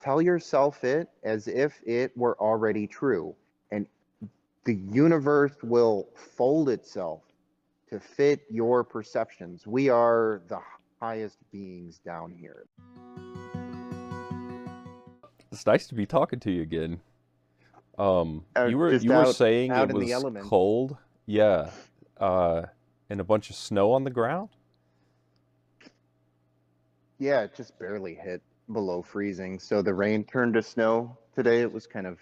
tell yourself it as if it were already true, and the universe will fold itself to fit your perceptions. We are the highest beings down here. It's nice to be talking to you again. You were Just you were saying it out in the was elements. cold, yeah, uh, and a bunch of snow on the ground. Yeah, it just barely hit below freezing. So the rain turned to snow today. It was kind of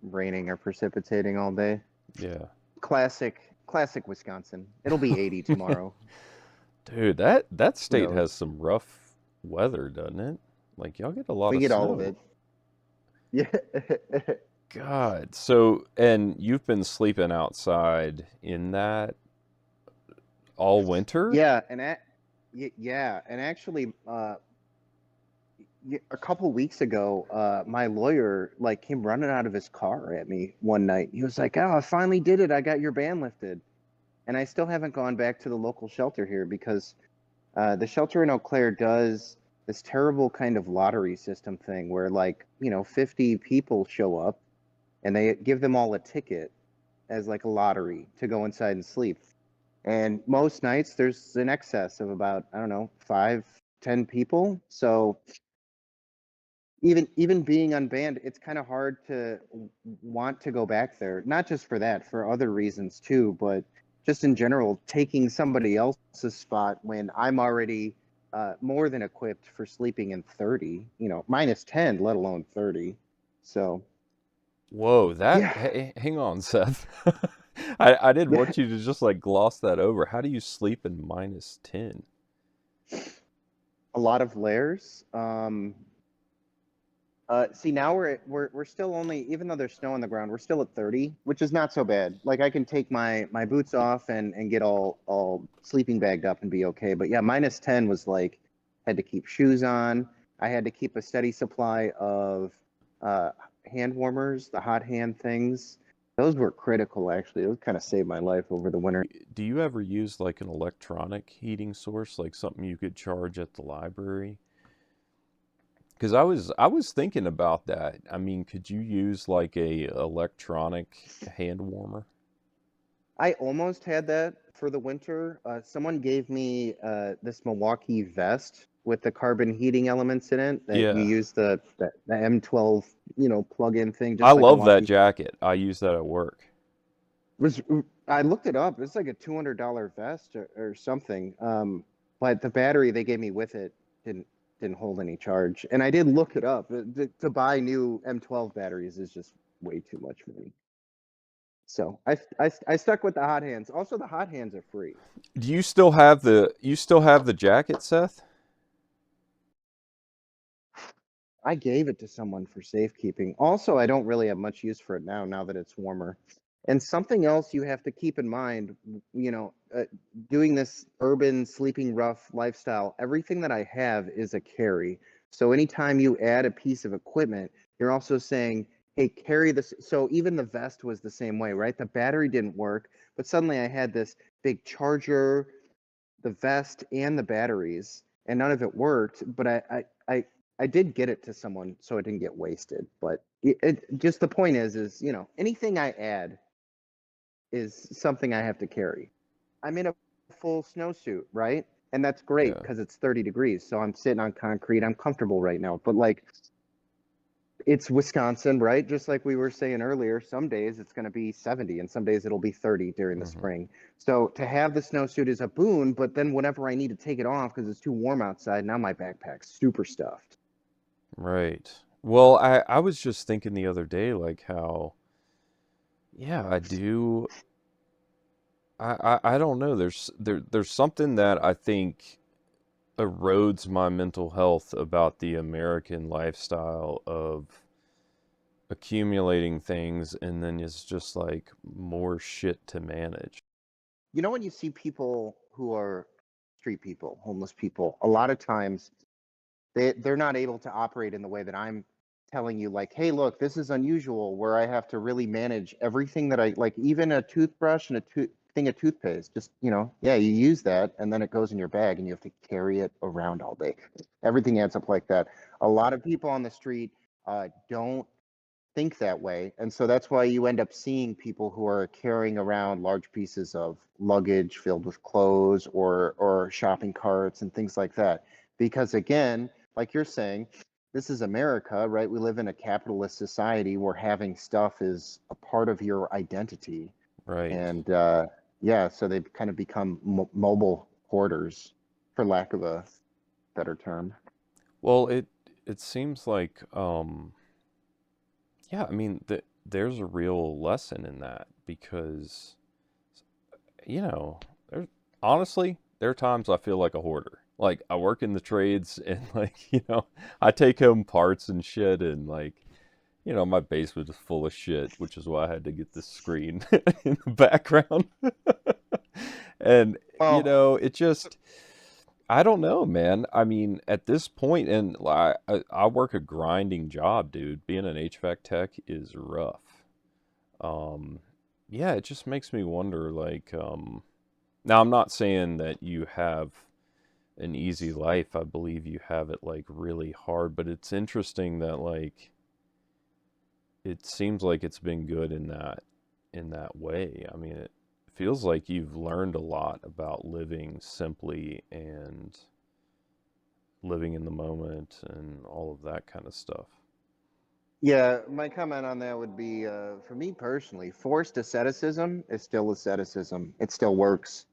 raining or precipitating all day. Yeah, Classic Wisconsin. It'll be 80 tomorrow. dude, that Who state has knows? some rough weather, doesn't it? Like y'all get a lot We of get all of snow. it. Yeah. God, so and you've been sleeping outside in that all winter? Yeah, yeah, and actually a couple weeks ago, my lawyer like came running out of his car at me one night. He was like, "Oh, I finally did it. I got your ban lifted." And I still haven't gone back to the local shelter here because the shelter in Eau Claire does this terrible kind of lottery system thing where, like, 50 people show up and they give them all a ticket as like a lottery to go inside and sleep. And most nights there's an excess of about, I don't know, 5, 10 people. So even being unbanned, it's kind of hard to want to go back there. Not just for that, for other reasons too, but just in general, taking somebody else's spot when I'm already more than equipped for sleeping in 30, minus 10, let alone 30. So Whoa, that yeah, hang on, Seth. I didn't yeah, want you to just like gloss that over. How do you sleep in -10? a lot of layers. See, now we're still only, even though there's snow on the ground, we're still at 30, which is not so bad. Like I can take my boots off and get all sleeping bagged up and be okay. But yeah, minus 10 was like, had to keep shoes on. I had to keep a steady supply of uh, hand warmers, the hot hand things. Those were critical actually. Those kind of saved my life over the winter. Do you ever use like an electronic heating source, like something you could charge at the library? Because I was thinking about that. I mean, could you use like a electronic hand warmer? I almost had that for the winter. Someone gave me this Milwaukee vest with the carbon heating elements in it that you Yeah. use the M12, plug-in thing, I just like a love that walkie. jacket. I use that at work. Was I looked it up. It's like a $200 vest or something. But the battery they gave me with it didn't hold any charge. And I did look it up. To buy new M12 batteries is just way too much for me. So I stuck with the hot hands. Also, the hot hands are free. Do you still have the jacket, Seth? I gave it to someone for safekeeping. Also, I don't really have much use for it now that it's warmer. And something else you have to keep in mind, doing this urban sleeping rough lifestyle, everything that I have is a carry. So anytime you add a piece of equipment, you're also saying, hey, carry this. So even the vest was the same way, right? The battery didn't work, but suddenly I had this big charger, the vest, and the batteries, and none of it worked. But I did get it to someone so it didn't get wasted. But just the point is anything I add is something I have to carry. I'm in a full snowsuit, right? And that's great Yeah. because it's 30 degrees. So I'm sitting on concrete. I'm comfortable right now. But like it's Wisconsin, right? Just like we were saying earlier, some days it's going to be 70 and some days it'll be 30 during the Hmm. spring. So to have the snowsuit is a boon, but then whenever I need to take it off because it's too warm outside, now my backpack's super stuffed. Right. Well, I was just thinking the other day, like how, yeah, I do. I don't know. There's something that I think erodes my mental health about the American lifestyle of accumulating things and then it's just like more shit to manage. When you see people who are street people, homeless people, a lot of times they're not able to operate in the way that I'm telling you, like, hey, look, this is unusual where I have to really manage everything that I like, even a toothbrush and a thing of toothpaste. Just, yeah, you use that and then it goes in your bag and you have to carry it around all day. Everything adds up like that. A lot of people on the street don't think that way. And so that's why you end up seeing people who are carrying around large pieces of luggage filled with clothes or shopping carts and things like that. Because again, like you're saying, this is America, right? We live in a capitalist society where having stuff is a part of your identity. Right. And yeah, so they've kind of become mobile hoarders, for lack of a better term. Well, it seems like yeah, I mean, there's a real lesson in that because you know, there's honestly, there are times I feel like a hoarder. Like I work in the trades and like, I take home parts and shit and like, my basement is full of shit, which is why I had to get this screen in the background. And Well, it just I don't know, man. I mean, at this point, and I work a grinding job, dude. Being an HVAC tech is rough. Um, yeah, it just makes me wonder, like, now I'm not saying that you have an easy life. I believe you have it like really hard, but it's interesting that like it seems like it's been good in that way. I mean, it feels like you've learned a lot about living simply and living in the moment and all of that kind of stuff. yeah, my comment on that would be for me personally, forced asceticism is still asceticism. It still works.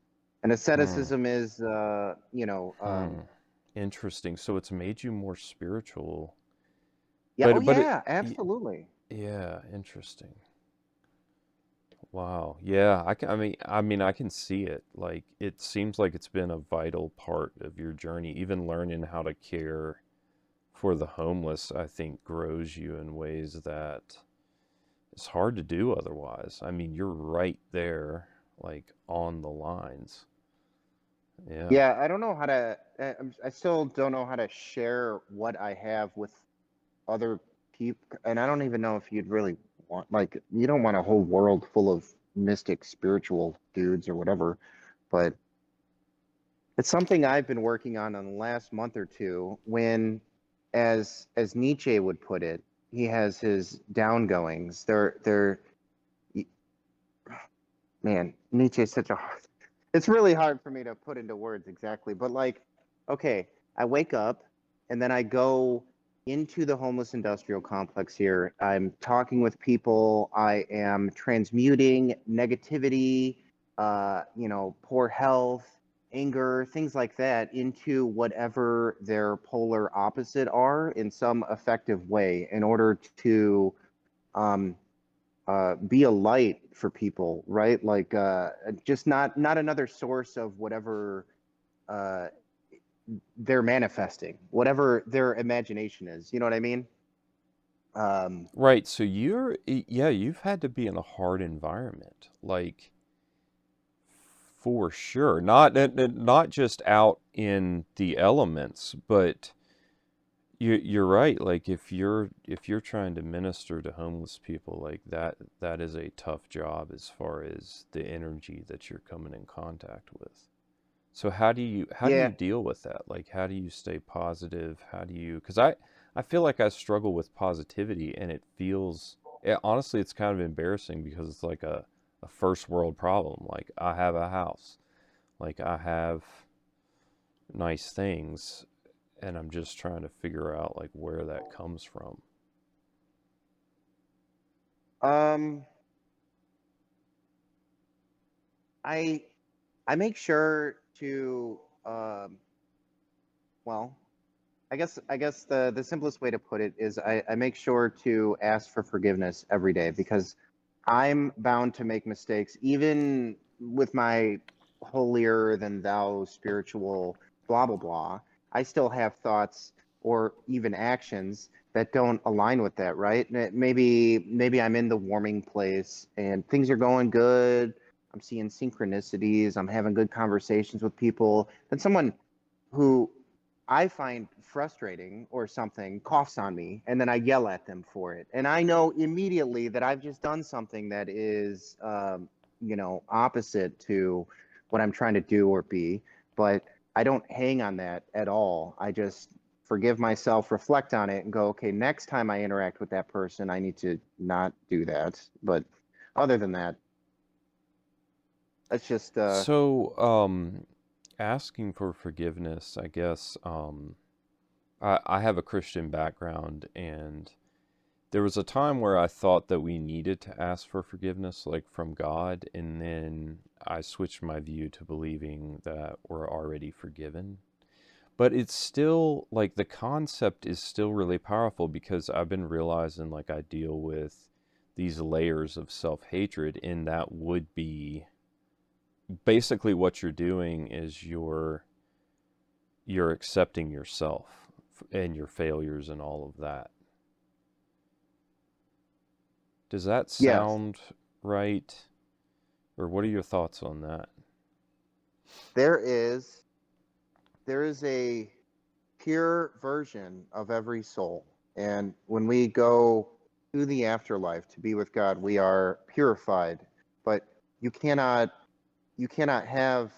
And Hmm. asceticism is, Hmm. Interesting. So it's made you more spiritual, yeah, oh, but yeah, absolutely. yeah, interesting. Wow. Yeah, I mean I can see it. Like it seems like it's been a vital part of your journey. Even learning how to care for the homeless, I think grows you in ways that it's hard to do otherwise. I mean, you're right there like on the lines. Yeah. Yeah, I don't know how to, I still don't know how to share what I have with other people. And I don't even know if you'd really want, like, you don't want a whole world full of mystic spiritual dudes or whatever. But it's something I've been working on the last month or two when, as Nietzsche would put it, he has his downgoings. Man, Nietzsche's such a hard, it's really hard for me to put into words exactly, but like, okay, I wake up and then I go into the homeless industrial complex here. I'm talking with people. I am transmuting negativity, poor health, anger, things like that into whatever their polar opposite are in some effective way in order to um, be a light for people, right? Like just not another source of whatever uh, they're manifesting, whatever their imagination is. You know what I mean? Um, Right. So yeah, you've had to be in a hard environment. Like for sure. Not just out in the elements, but you're right. Like if you're trying to minister to homeless people, like that is a tough job as far as the energy that you're coming in contact with. So how do you yeah, deal with that? Like how do you stay positive? How do you cuz I feel like I struggle with positivity and honestly it's kind of embarrassing because it's like a first world problem. Like I have a house. Like I have nice things and I'm just trying to figure out like where that comes from. um, I I make sure to well, I guess the simplest way to put it is I make sure to ask for forgiveness every day because I'm bound to make mistakes, even with my holier than thou spiritual blah blah blah. I still have thoughts or even actions that don't align with that, right? Maybe I'm in the warming place and things are going good. I'm seeing synchronicities. I'm having good conversations with people. Then someone who I find frustrating or something coughs on me, and then I yell at them for it. And I know immediately that I've just done something that is, opposite to what I'm trying to do or be. But I don't hang on that at all. I just forgive myself, reflect on it, and go, okay, next time I interact with that person, I need to not do that. But other than that, that's just So, asking for forgiveness, I guess, I have a Christian background, and there was a time where I thought that we needed to ask for forgiveness, like from God, and then I switched my view to believing that we're already forgiven. But it's still like the concept is still really powerful because I've been realizing like I deal with these layers of self-hatred, and that would be basically what you're doing is you're accepting yourself and your failures and all of that. Does that yes. sound right? Or what are your thoughts on that? There is there is a pure version of every soul, and when we go to the afterlife to be with God, we are purified. But you cannot you cannot have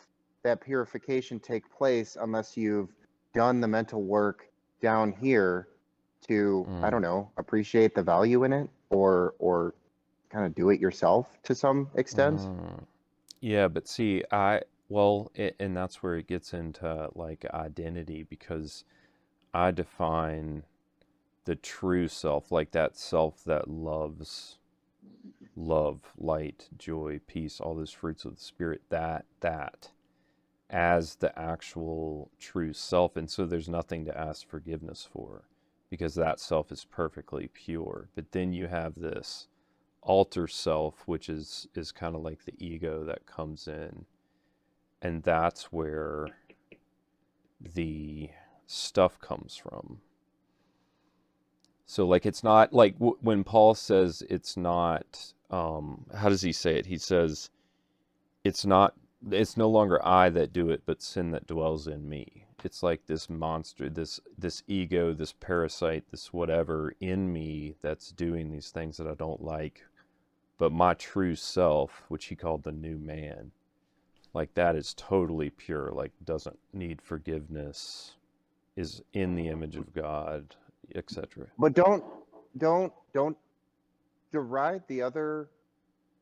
that purification take place unless you've done the mental work down here to, I Mm, don't know, appreciate the value in it, or kind of do it yourself to some extent. mm. Yeah, but see, well, and that's where it gets into like identity because I define the true self, like that self that loves love, light, joy, peace, all those fruits of the spirit, that as the actual true self. And so there's nothing to ask forgiveness for because that self is perfectly pure. But then you have this alter self, which is kind of like the ego that comes in, and that's where the stuff comes from. So like it's not like when Paul says it's not how does he say it? He says it's not it's no longer I that do it but sin that dwells in me. It's like this monster, this ego, this parasite, this whatever in me that's doing these things that I don't like, but my true self, which he called the new man, like that is totally pure, like doesn't need forgiveness, is in the image of God, etc. But don't deride the other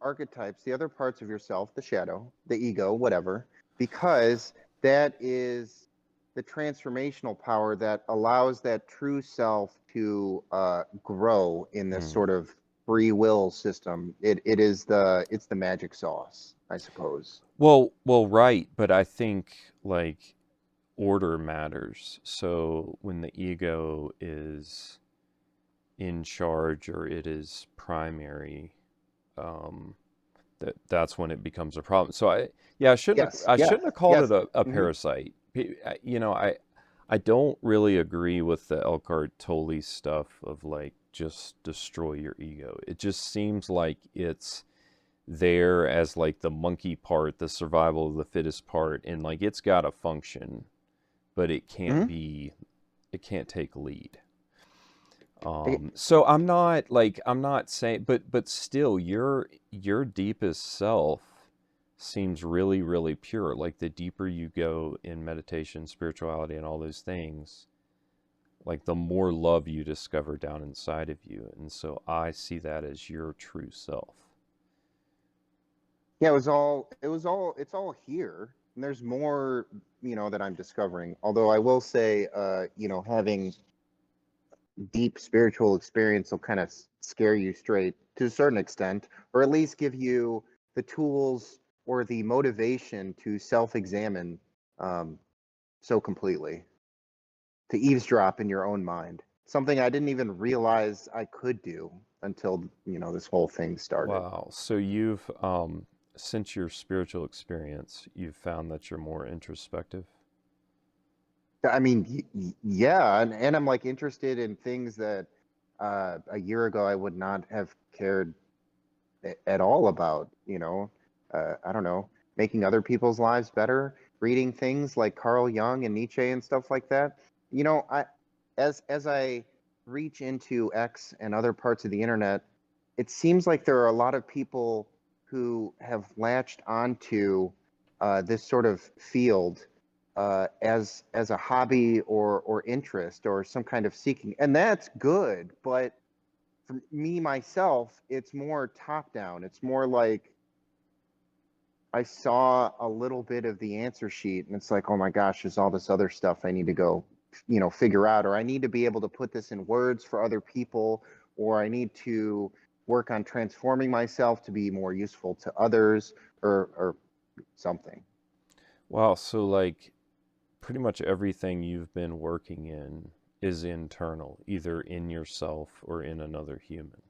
archetypes, the other parts of yourself, the shadow, the ego, whatever, because that is the transformational power that allows that true self to grow in this Mm. sort of free will system. It is it's the magic sauce, I suppose. Well, right, but I think like order matters. So when the ego is in charge or it is primary, um, that's when it becomes a problem. So yeah, Yes, I yes, shouldn't have called it yes. a Hmm. parasite. You know, I don't really agree with the Elkhart Tolle stuff of like just destroy your ego. It just seems like it's there as like the monkey part, the survival of the fittest part, and like it's got to function, but Hmm. it can't take lead. So I'm not saying, but still, your deepest self seems really, really pure. Like the deeper you go in meditation, spirituality, and all those things, like the more love you discover down inside of you. And so I see that as your true self. Yeah, it's all here. And there's more, that I'm discovering. Although I will say, having deep spiritual experience will kind of scare you straight to a certain extent, or at least give you the tools or the motivation to self-examine um, so completely, to eavesdrop in your own mind. Something I didn't even realize I could do until, this whole thing started. Wow. So you've since your spiritual experience, you've found that you're more introspective. I mean, yeah, and I'm like interested in things that a year ago I would not have cared at all about, I don't know, making other people's lives better, reading things like Carl Jung and Nietzsche and stuff like that. I as I reach into X and other parts of the internet, it seems like there are a lot of people who have latched onto this sort of field as a hobby or interest or some kind of seeking, and that's good. But for me myself, it's more top down. It's more like I saw a little bit of the answer sheet, and it's like, oh my gosh, there's all this other stuff I need to go, figure out, or I need to be able to put this in words for other people, or I need to work on transforming myself to be more useful to others, or something. Wow, so like pretty much everything you've been working in is internal, either in yourself or in another human.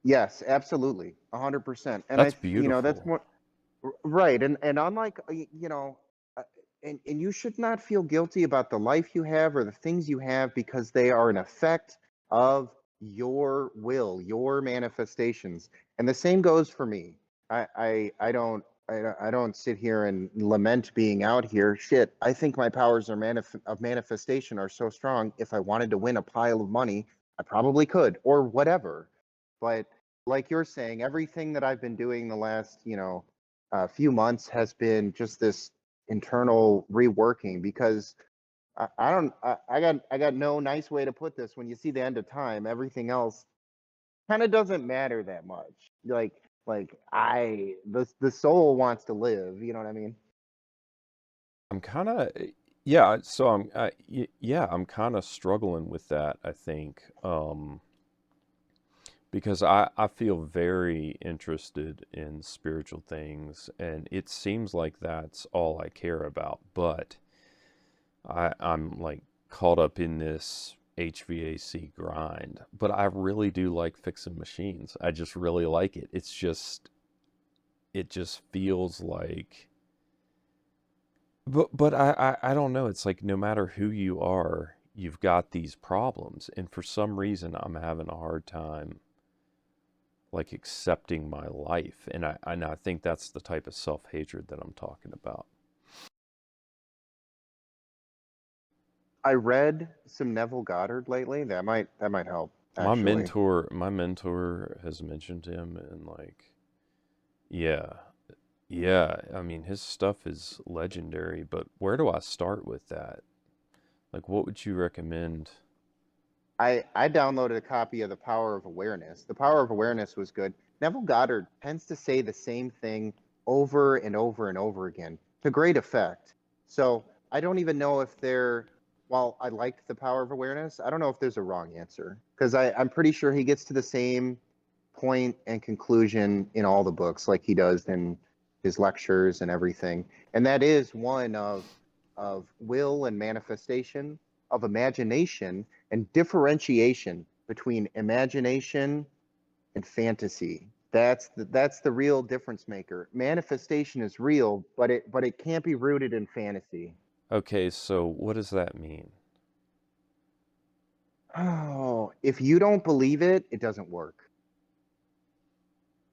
Yes, absolutely, 100%. And That's that's beautiful. more right. And unlike, uh, and you should not feel guilty about the life you have or the things you have because they are an effect of your will, your manifestations. And the same goes for me. I don't sit here and lament being out here. Shit, I think my powers of manifestation are so strong. If I wanted to win a pile of money, I probably could, or whatever. But like you're saying, everything that I've been doing the last, few months has been just this internal reworking because I don't I got no nice way to put this. When you see the end of time, everything else kind of doesn't matter that much. Like the soul wants to live. You know what I mean? I'm kind of, yeah, so yeah, I'm kind of struggling with that, I think. Because I feel very interested in spiritual things, and it seems like that's all I care about. But I'm like caught up in this HVAC grind. But I really do like fixing machines. I just really like it. It just feels like. But I don't know. It's like no matter who you are, you've got these problems, and for some reason, I'm having a hard time like accepting my life, and I think that's the type of self hatred that I'm talking about. I read some Neville Goddard lately. That might help actually. My mentor has mentioned him, and like, yeah, yeah. I mean, his stuff is legendary, but where do I start with that? Like, what would you recommend? I downloaded a copy of The Power of Awareness. The Power of Awareness was good. Neville Goddard tends to say the same thing over and over and over again to great effect. So I don't even know if while I liked The Power of Awareness, I don't know if there's a wrong answer because I'm pretty sure he gets to the same point and conclusion in all the books like he does in his lectures and everything. And that is one of will and manifestation, of imagination and differentiation between imagination and fantasy. That's the real difference maker. Manifestation is real, but it can't be rooted in fantasy. Okay, so what does that mean? Oh, if you don't believe it, it doesn't work.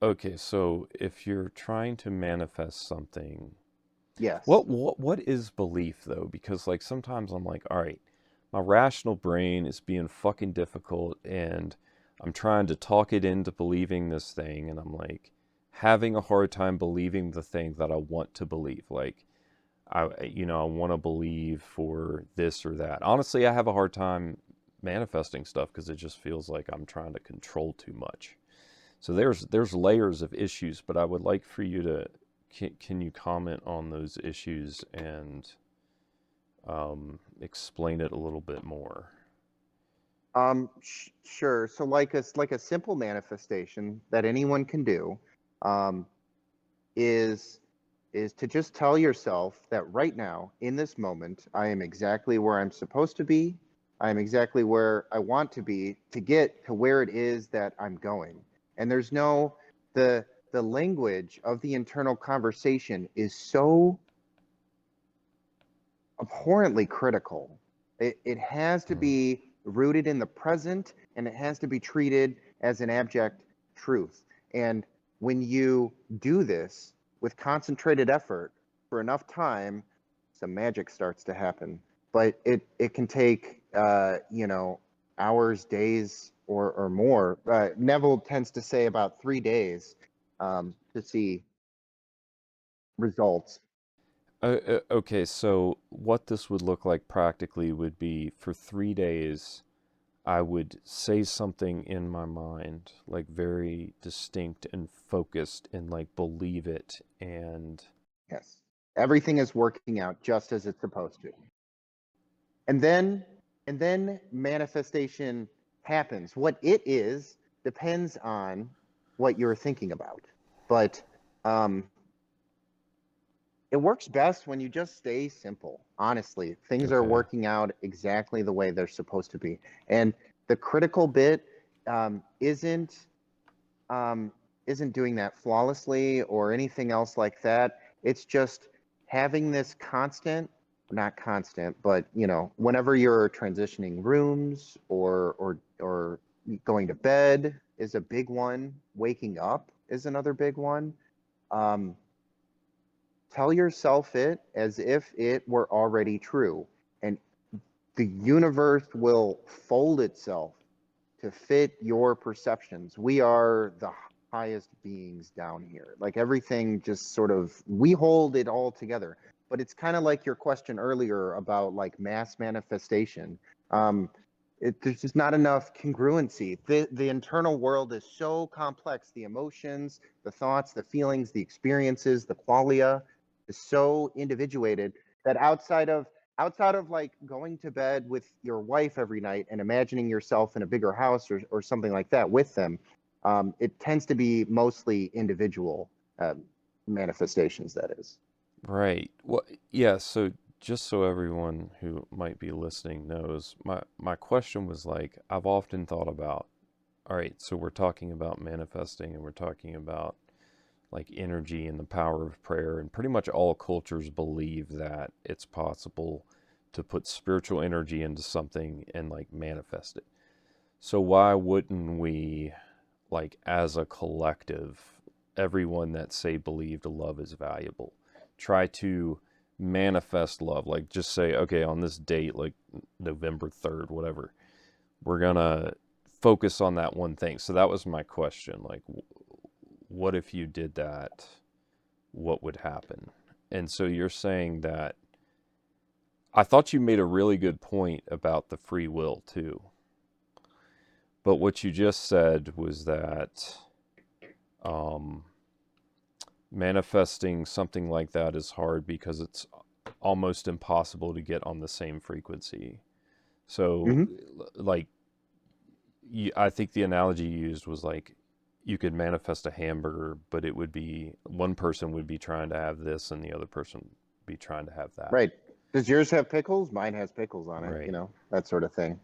Okay, so if you're trying to manifest something, Yes. what is belief though? Because like sometimes I'm like, all right, my rational brain is being fucking difficult, and I'm trying to talk it into believing this thing, and I'm like having a hard time believing the thing that I want to believe. Like I want to believe for this or that. Honestly, I have a hard time manifesting stuff because it just feels like I'm trying to control too much. So there's layers of issues, but I would like for you to can you comment on those issues and explain it a little bit more? Sure. So like a simple manifestation that anyone can do, um, is is to just tell yourself that right now, in this moment, I am exactly where I'm supposed to be. I am exactly where I want to be to get to where it is that I'm going. And there's no the language of the internal conversation is so abhorrently critical. It has to Mm. be rooted in the present and it has to be treated as an abject truth. And when you do this with concentrated effort for enough time, some magic starts to happen. But it can take, hours, days, or more. Neville tends to say about 3 days to see results. Okay, so what this would look like practically would be for 3 days, I would say something in my mind, like very distinct and focused, and like believe it. And Yes. Everything is working out just as it's supposed to. And then manifestation happens. What it is depends on what you're thinking about. But um, it works best when you just stay simple. Honestly, things are okay, working out exactly the way they're supposed to be. And the critical bit isn't um, isn't doing that flawlessly or anything else like that. It's just having this constant, not constant, but whenever you're transitioning rooms or going to bed is a big one. Waking up is another big one. Um, Tell yourself it as if it were already true, and the universe will fold itself to fit your perceptions. We are the highest beings down here. Like everything just sort of, we hold it all together. But it's kind of like your question earlier about like mass manifestation. Um, there's just not enough congruency. The internal world is so complex. The emotions, the thoughts, the feelings, the experiences, the qualia is so individuated that outside of like going to bed with your wife every night and imagining yourself in a bigger house or something like that with them, it tends to be mostly individual manifestations, that is. right. Well, yeah, so just so everyone who might be listening knows, my question was like, I've often thought about, all right, so we're talking about manifesting and we're talking about like energy and the power of prayer, and pretty much all cultures believe that it's possible to put spiritual energy into something and like manifest it. So why wouldn't we, like as a collective, everyone that say believed love is valuable, try to manifest love? Like just say, okay, on this date, like November 3rd, whatever, we're gonna focus on that one thing. So that was my question. Like, what if you did that? What would happen? And so you're saying that I thought you made a really good point about the free will too. But what you just said was that um, manifesting something like that is hard because it's almost impossible to get on the same frequency. So, Hmm. like, I think the analogy you used was like you could manifest a hamburger, but it would be one person would be trying to have this and the other person be trying to have that. Right. Does yours have pickles? Mine has pickles on it, Right. that sort of thing.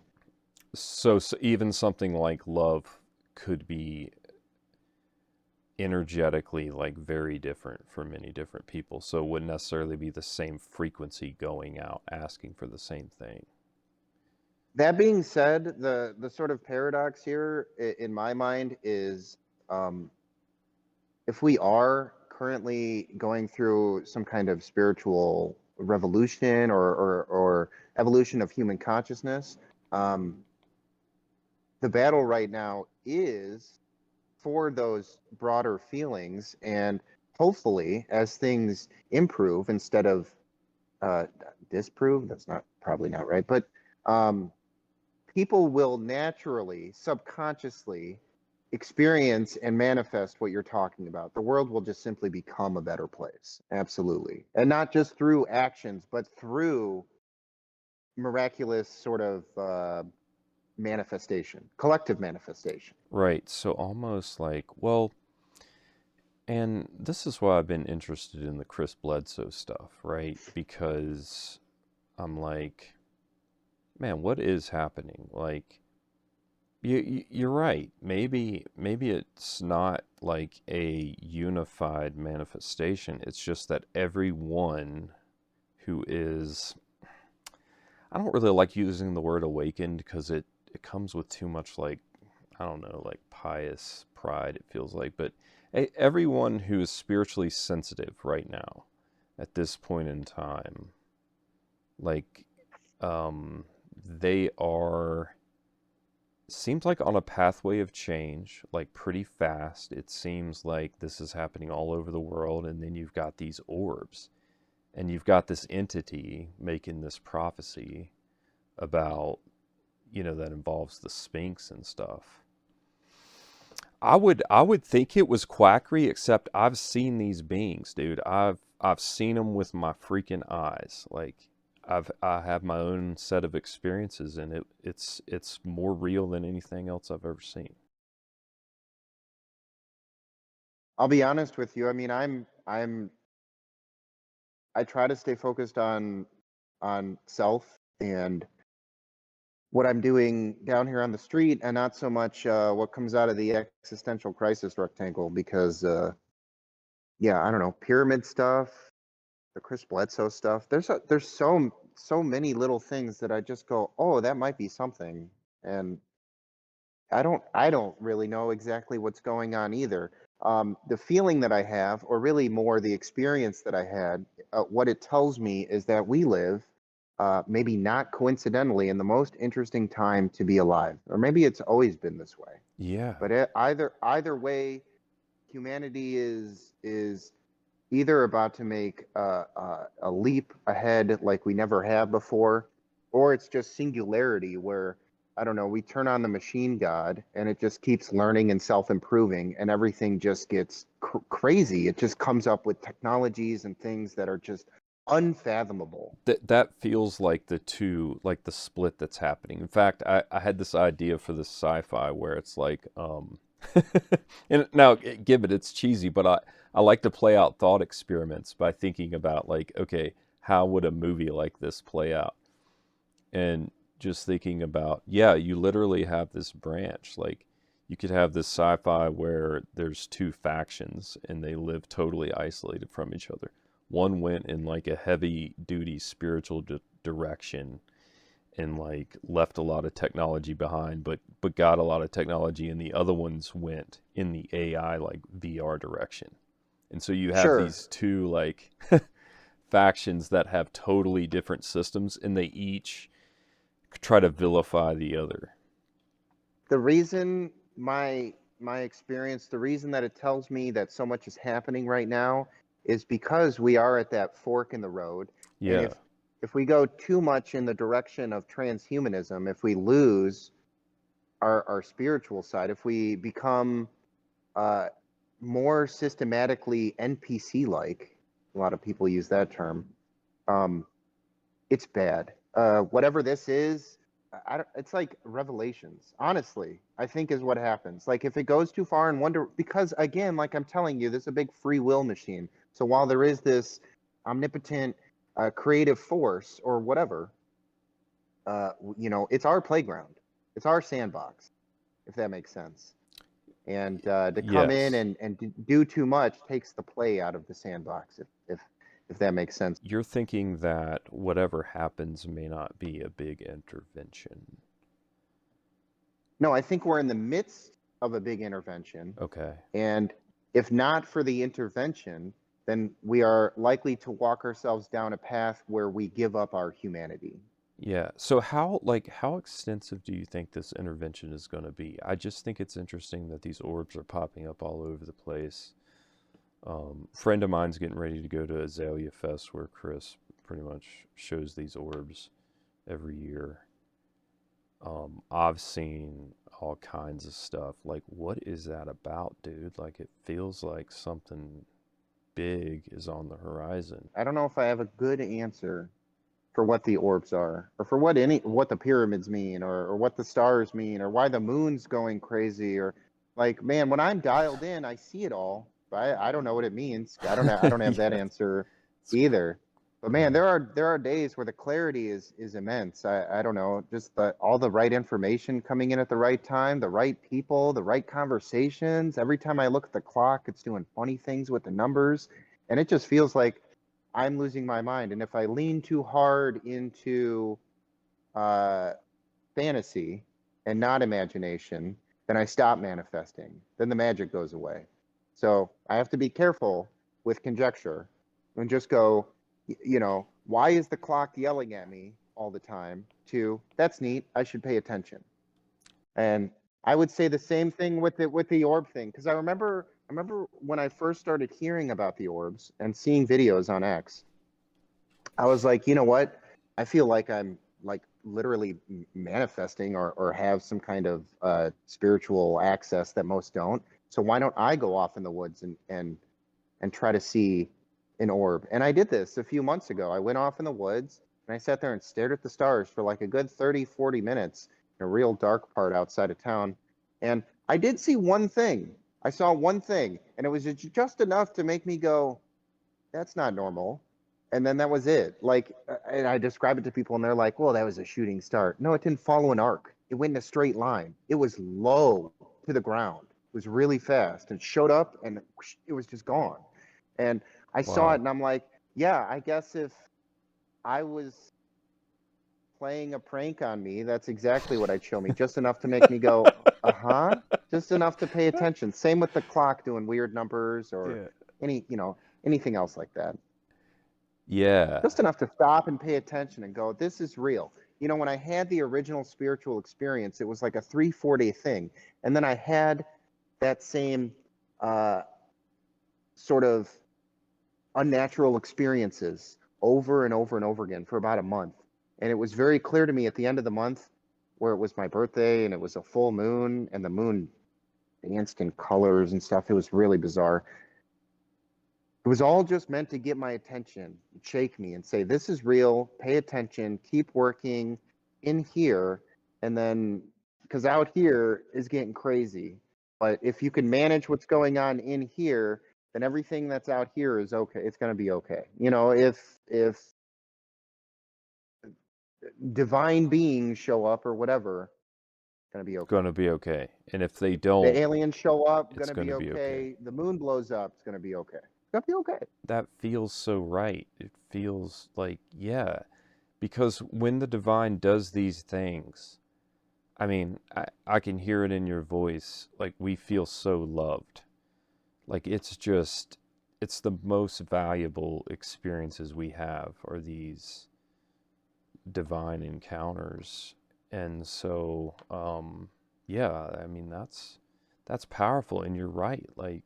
So even something like love could be energetically like very different for many different people. So it wouldn't necessarily be the same frequency going out asking for the same thing. That being said, the sort of paradox here in my mind is um, if we are currently going through some kind of spiritual revolution or evolution of human consciousness, um, the battle right now is for those broader feelings. And hopefully, as things improve instead of uh, disprove, that's not probably not right, but um, people will naturally, subconsciously experience and manifest what you're talking about. The world will just simply become a better place. Absolutely. And not just through actions, but through miraculous sort of manifestation, collective manifestation. Right. So almost like, well, and this is why I've been interested in the Chris Bledsoe stuff, right? Because I'm like, man, what is happening? Like, you're right. Maybe it's not like a unified manifestation. It's just that everyone who is, I don't really like using the word awakened because it comes with too much like, I don't know, like pious pride, it feels like. But everyone who is spiritually sensitive right now at this point in time, like, they are, seems like on a pathway of change, like pretty fast. It seems like this is happening all over the world, and then you've got these orbs. and you've got this entity making this prophecy about, that involves the Sphinx and stuff. I would think it was quackery, except I've seen these beings, dude. I've seen them with my freaking eyes. Like I have my own set of experiences, and it's more real than anything else I've ever seen. I'll be honest with you. I mean, I try to stay focused on self and what I'm doing down here on the street, and not so much what comes out of the existential crisis rectangle. Because yeah, I don't know, pyramid stuff, the Chris Bledsoe stuff. There's so many little things that I just go, oh, that might be something, and I don't really know exactly what's going on either. The feeling that I have, or really more the experience that I had, what it tells me is that we live, maybe not coincidentally, in the most interesting time to be alive, or maybe it's always been this way. Yeah. But either way, humanity is either about to make a leap ahead like we never have before, or it's just singularity where, I don't know, we turn on the machine god and it just keeps learning and self-improving, and everything just gets crazy. It just comes up with technologies and things that are just unfathomable. That feels like like the split that's happening. In fact, I had this idea for this sci-fi where it's like, and now give it's cheesy, but I like to play out thought experiments by thinking about, like, okay, how would a movie like this play out? And just thinking about, yeah, you literally have this branch. Like, you could have this sci-fi where there's two factions and they live totally isolated from each other. One went in like a heavy duty spiritual direction and like left a lot of technology behind, but got a lot of technology, and the other ones went in the AI, like VR direction. And so you have Sure. these two like factions that have totally different systems, and they each try to vilify the other. The reason my experience, the reason that it tells me that so much is happening right now is because we are at that fork in the road. And Yeah. if we go too much in the direction of transhumanism, if we lose our spiritual side, if we become uh, more systematically NPC like, a lot of people use that term, um, it's bad. Whatever this is, it's like Revelations. Honestly, I think is what happens. Like if it goes too far in wonder, because again, like I'm telling you, this is a big free will machine. So while there is this omnipotent creative force or whatever, it's our playground, it's our sandbox, if that makes sense. And to come in Yes. and do too much takes the play out of the sandbox, if that makes sense. You're thinking that whatever happens may not be a big intervention. No, I think we're in the midst of a big intervention. Okay. And if not for the intervention, then we are likely to walk ourselves down a path where we give up our humanity. Yeah. So how extensive do you think this intervention is going to be? I just think it's interesting that these orbs are popping up all over the place. Friend of mine's getting ready to go to Azalea Fest, where Chris pretty much shows these orbs every year. I've seen all kinds of stuff. Like, what is that about, dude? Like, it feels like something big is on the horizon. I don't know if I have a good answer for what the orbs are, or for what the pyramids mean, or what the stars mean, or why the moon's going crazy, or like, man, when I'm dialed in, I see it all, but I don't know what it means. I don't have that Yeah, answer it's either. But man, yeah. there are days where the clarity is immense. I don't know, just all the right information coming in at the right time, the right people, the right conversations. Every time I look at the clock, it's doing funny things with the numbers, and it just feels like I'm losing my mind. And if I lean too hard into uh, fantasy and not imagination, then I stop manifesting. Then the magic goes away. So I have to be careful with conjecture and just go, why is the clock yelling at me all the time? To, that's neat, I should pay attention. And I would say the same thing with the orb thing, because I remember when I first started hearing about the orbs and seeing videos on X. I was like, you know what? I feel like I'm like literally manifesting or have some kind of spiritual access that most don't. So why don't I go off in the woods and try to see an orb? And I did this a few months ago. I went off in the woods and I sat there and stared at the stars for like a good 30, 40 minutes in a real dark part outside of town. And I did see one thing. I saw one thing, and it was just enough to make me go, that's not normal. And then that was it. Like, and I describe it to people, and they're like, well, that was a shooting star. No, it didn't follow an arc. It went in a straight line. It was low to the ground. It was really fast and showed up, and whoosh, it was just gone. And I saw it, Wow. and I'm like, yeah, I guess if I was playing a prank on me, that's exactly what I'd show me. Just enough to make me go, uh-huh. Just enough to pay attention. Same with the clock doing weird numbers or Yeah. anything else like that. Yeah. Just enough to stop and pay attention and go, this is real. When I had the original spiritual experience, it was like a 3 4 day thing. And then I had that same uh, sort of unnatural experiences over and over and over again for about a month. And it was very clear to me at the end of the month, where it was my birthday and it was a full moon and the moon danced in colors and stuff. It was really bizarre. It was all just meant to get my attention, shake me, and say, this is real, pay attention, keep working in here. And then, because out here is getting crazy. But if you can manage what's going on in here, then everything that's out here is okay. It's going to be okay. If divine beings show up or whatever, it's going to be okay. Gonna be okay. And if they The don't, aliens show up, going it's to be gonna be okay. okay. The moon blows up, it's going to be okay. It's going to be okay. That feels so right. It feels like, yeah, because when the divine does these things, I mean, I can hear it in your voice. Like, we feel so loved. Like, it's the most valuable experiences we have are these divine encounters. And so, yeah, I mean, that's powerful. And you're right. Like,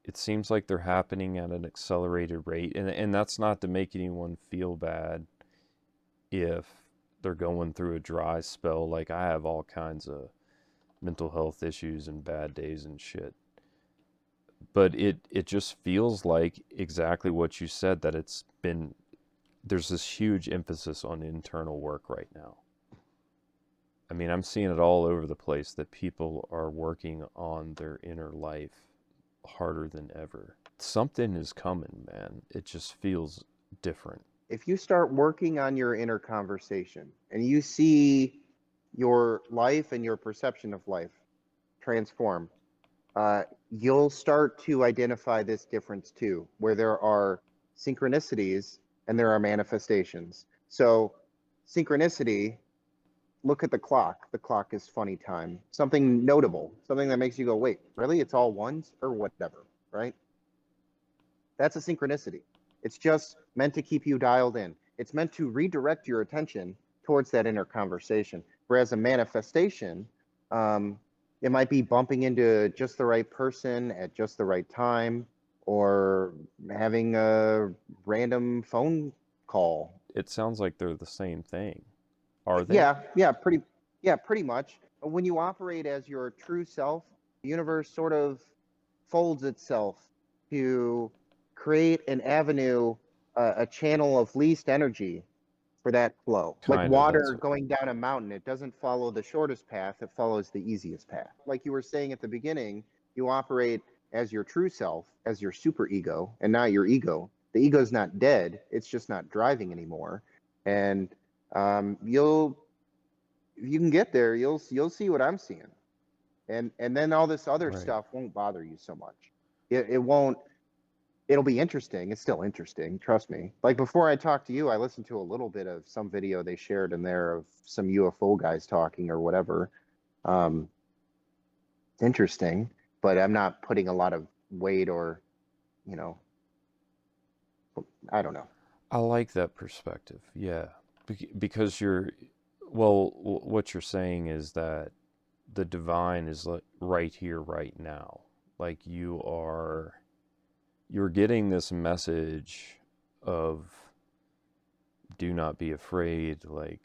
it seems like they're happening at an accelerated rate. And that's not to make anyone feel bad if they're going through a dry spell. Like, I have all kinds of mental health issues and bad days and shit. But it just feels like exactly what you said, that there's this huge emphasis on internal work right now. I mean, I'm seeing it all over the place that people are working on their inner life harder than ever. Something is coming, man. It just feels different. If you start working on your inner conversation and you see your life and your perception of life transform, you'll start to identify this difference too, where there are synchronicities and there are manifestations. So, synchronicity, look at the clock. The clock is funny time. Something notable, something that makes you go, wait, really? It's all ones or whatever, right? That's a synchronicity. It's just meant to keep you dialed in. It's meant to redirect your attention towards that inner conversation. Whereas a manifestation, um, it might be bumping into just the right person at just the right time, or having a random phone call. It sounds like they're the same thing. Are they? Yeah, pretty much. When you operate as your true self, the universe sort of folds itself to create an avenue, a channel of least energy for that flow. Like Kind of. That's water going down a mountain, it doesn't follow the shortest path, it follows the easiest path. Like you were saying at the beginning, you operate as your true self, as your super ego, and not your ego. The ego's not dead, it's just not driving anymore. And you'll if you can get there, you'll see what I'm seeing. And then all this other right. stuff won't bother you so much. It won't. It'll be interesting. It's still interesting, trust me. Like before I talked to you, I listened to a little bit of some video they shared in there of some UFO guys talking or whatever. Um, Interesting, but I'm not putting a lot of weight or, you know, I don't know. I like that perspective. Yeah. Because well, what you're saying is that the divine is like right here, right now. Like you're getting this message of do not be afraid, like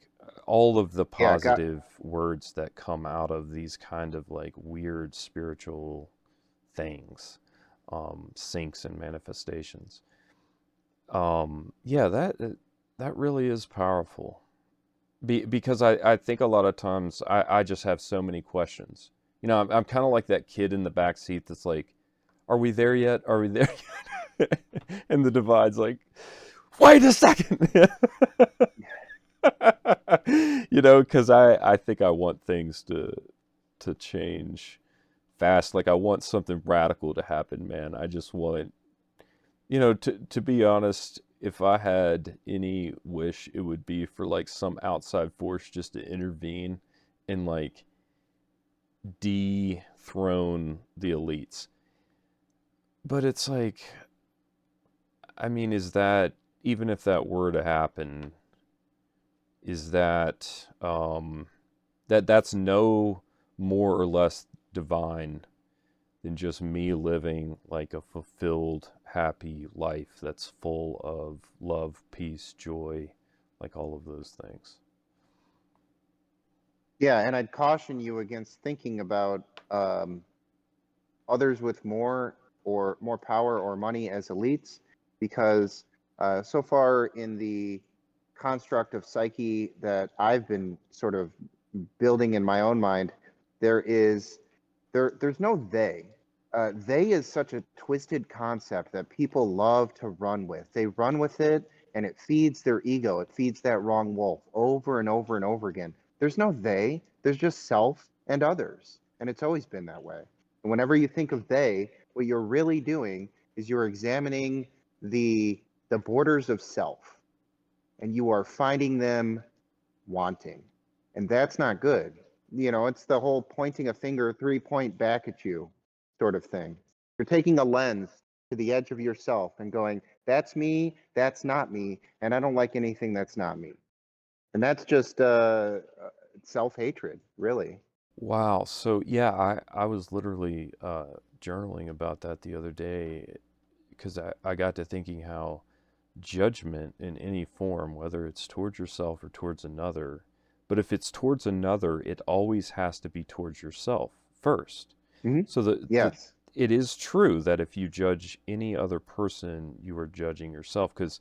all of the Yeah, got positive words that come out of these kind of like weird spiritual things, syncs and manifestations. Yeah, that really is powerful. Because I think a lot of times I just have so many questions. You know, I'm kind of like that kid in the back seat that's like, "Are we there yet? Are we there yet?" And the divide's like, "Wait a second." You know, because I think I want things to change fast. Like I want something radical to happen, man. I just want, you know, to be honest, if I had any wish, it would be for like some outside force just to intervene and like dethrone the elites. But it's like, I mean, is that, even if that were to happen, is that that's no more or less divine than just me living like a fulfilled, happy life that's full of love, peace, joy, like all of those things. yeah, and I'd caution you against thinking about um, others with more power or money as elites, because so far in the construct of psyche that I've been sort of building in my own mind, there's no they. They is such a twisted concept that people love to run with. They run with it, and it feeds their ego. It feeds that wrong wolf over and over and over again. There's no they. There's just self and others, and it's always been that way. And whenever you think of they, what you're really doing is you're examining the borders of self, and you are finding them wanting. And that's not good. You know, it's the whole pointing a finger 3 point back at you sort of thing. You're taking a lens to the edge of yourself and going, that's me, that's not me, and I don't like anything that's not me. And that's just self hatred, really. Wow. So yeah, I was literally journaling about that the other day because I got to thinking how judgment in any form, whether it's towards yourself or towards another, but if it's towards another, it always has to be towards yourself first. Hmm. So Yes. it is true that if you judge any other person, you are judging yourself. Because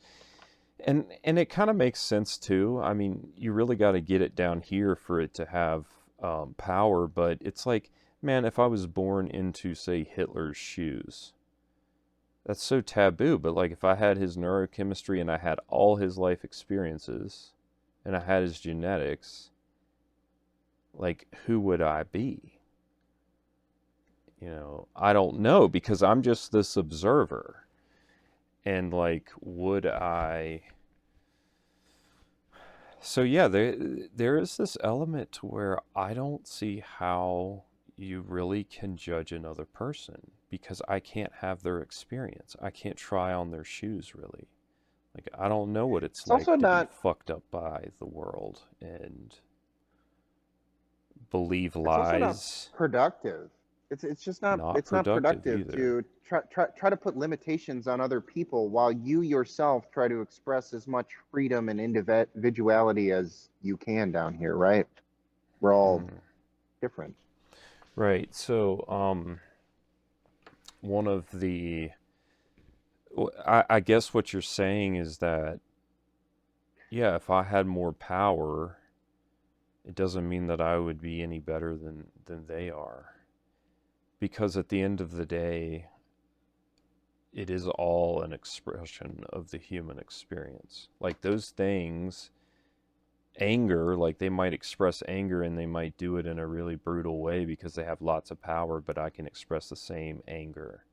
and it kind of makes sense too. I mean, you really got to get it down here for it to have power. But it's like, man, if I was born into, say, Hitler's shoes, that's so taboo. But like, if I had his neurochemistry and I had all his life experiences and I had his genetics, like, who would I be? You know, I don't know because I'm just this observer. And like, would I? So yeah, there is this element to where I don't see how you really can judge another person because I can't have their experience. I can't try on their shoes really. Like I don't know what it's It's also like to be not fucked up by the world and believe it's also not lies. productive. It's just not Not it's not productive productive either. to try to put limitations on other people while you yourself try to express as much freedom and individuality as you can down here, right? We're all Mm. different. Right. So, one of I guess what you're saying is that, yeah, if I had more power, it doesn't mean that I would be any better than they are. Because at the end of the day, it is all an expression of the human experience. Like those things, anger, like they might express anger and they might do it in a really brutal way because they have lots of power, but I can express the same anger.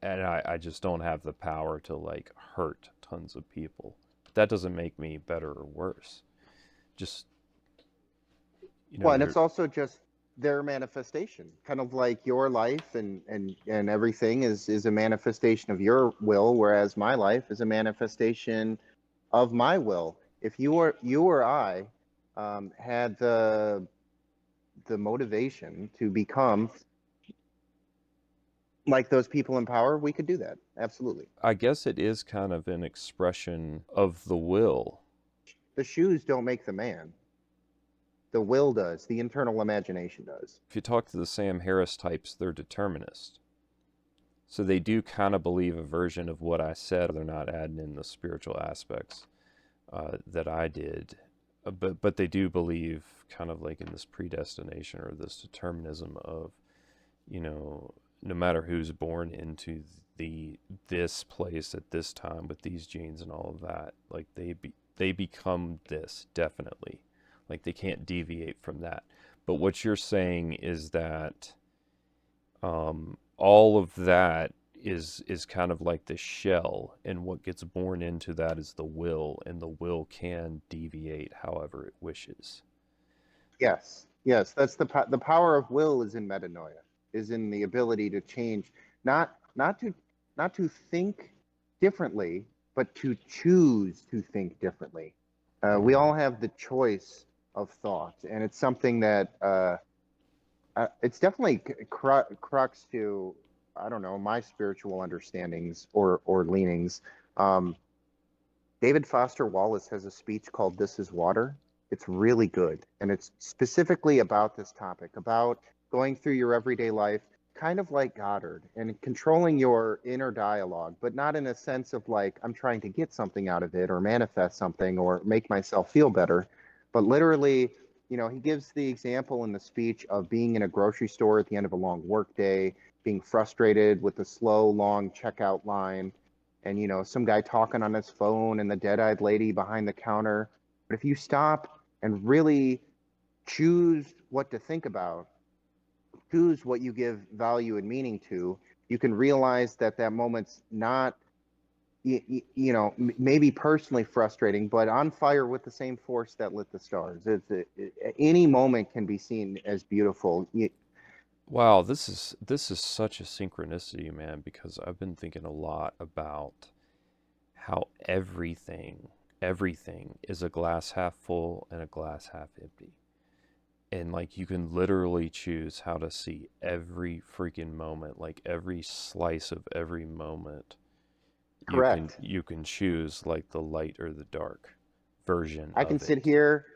And I just don't have the power to like hurt tons of people. That doesn't make me better or worse. Just, you know, Well, and there. it's also just their manifestation, kind of like your life and everything is a manifestation of your will, whereas my life is a manifestation of my will. If you or I had the motivation to become like those people in power, we could do that. Absolutely. I guess it is kind of an expression of the will. The shoes don't make the man. The will does. The internal imagination does. If you talk to the Sam Harris types, they're determinists. So they do kind of believe a version of what I said. They're not adding in the spiritual aspects that I did, but they do believe kind of like in this predestination or this determinism of, you know, no matter who's born into this place at this time with these genes and all of that, like they become this definitely, like they can't deviate from that. But what you're saying is that all of that is kind of like the shell, and what gets born into that is the will, and the will can deviate however it wishes. Yes, yes, that's the power of will is in metanoia, is in the ability to change, not not to think differently, but to choose to think differently. We Mm-hmm. all have the choice of thought, and it's something that it's definitely crux to, I don't know, my spiritual understandings or leanings. Um, David Foster Wallace has a speech called This is Water. It's really good. And it's specifically about this topic, about going through your everyday life, kind of like Goddard, and controlling your inner dialogue, but not in a sense of like, I'm trying to get something out of it or manifest something or make myself feel better. But literally, he gives the example in the speech of being in a grocery store at the end of a long workday, being frustrated with the slow, long checkout line, and some guy talking on his phone and the dead-eyed lady behind the counter. But if you stop and really choose what to think about, choose what you give value and meaning to, you can realize that that moment's not maybe personally frustrating, but on fire with the same force that lit the stars. Any moment can be seen as beautiful. Wow, this is such a synchronicity, man, because I've been thinking a lot about how everything is a glass half full and a glass half empty. And like you can literally choose how to see every freaking moment, like every slice of every moment. You can Correct. you can choose like the light or the dark version I can of sit it. here,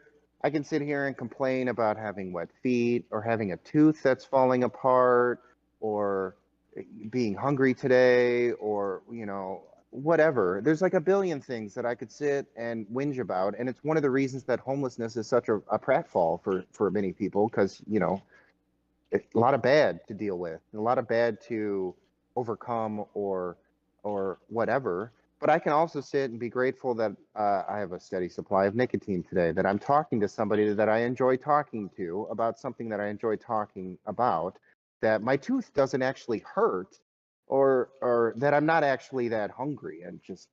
I can sit here and complain about having wet feet or having a tooth that's falling apart or being hungry today or, whatever. There's like a billion things that I could sit and whinge about. And it's one of the reasons that homelessness is such a pratfall for many people because, a lot of bad to deal with, a lot of bad to overcome or whatever. But I can also sit and be grateful that I have a steady supply of nicotine today, that I'm talking to somebody that I enjoy talking to about something that I enjoy talking about, that my tooth doesn't actually hurt, or that I'm not actually that hungry and just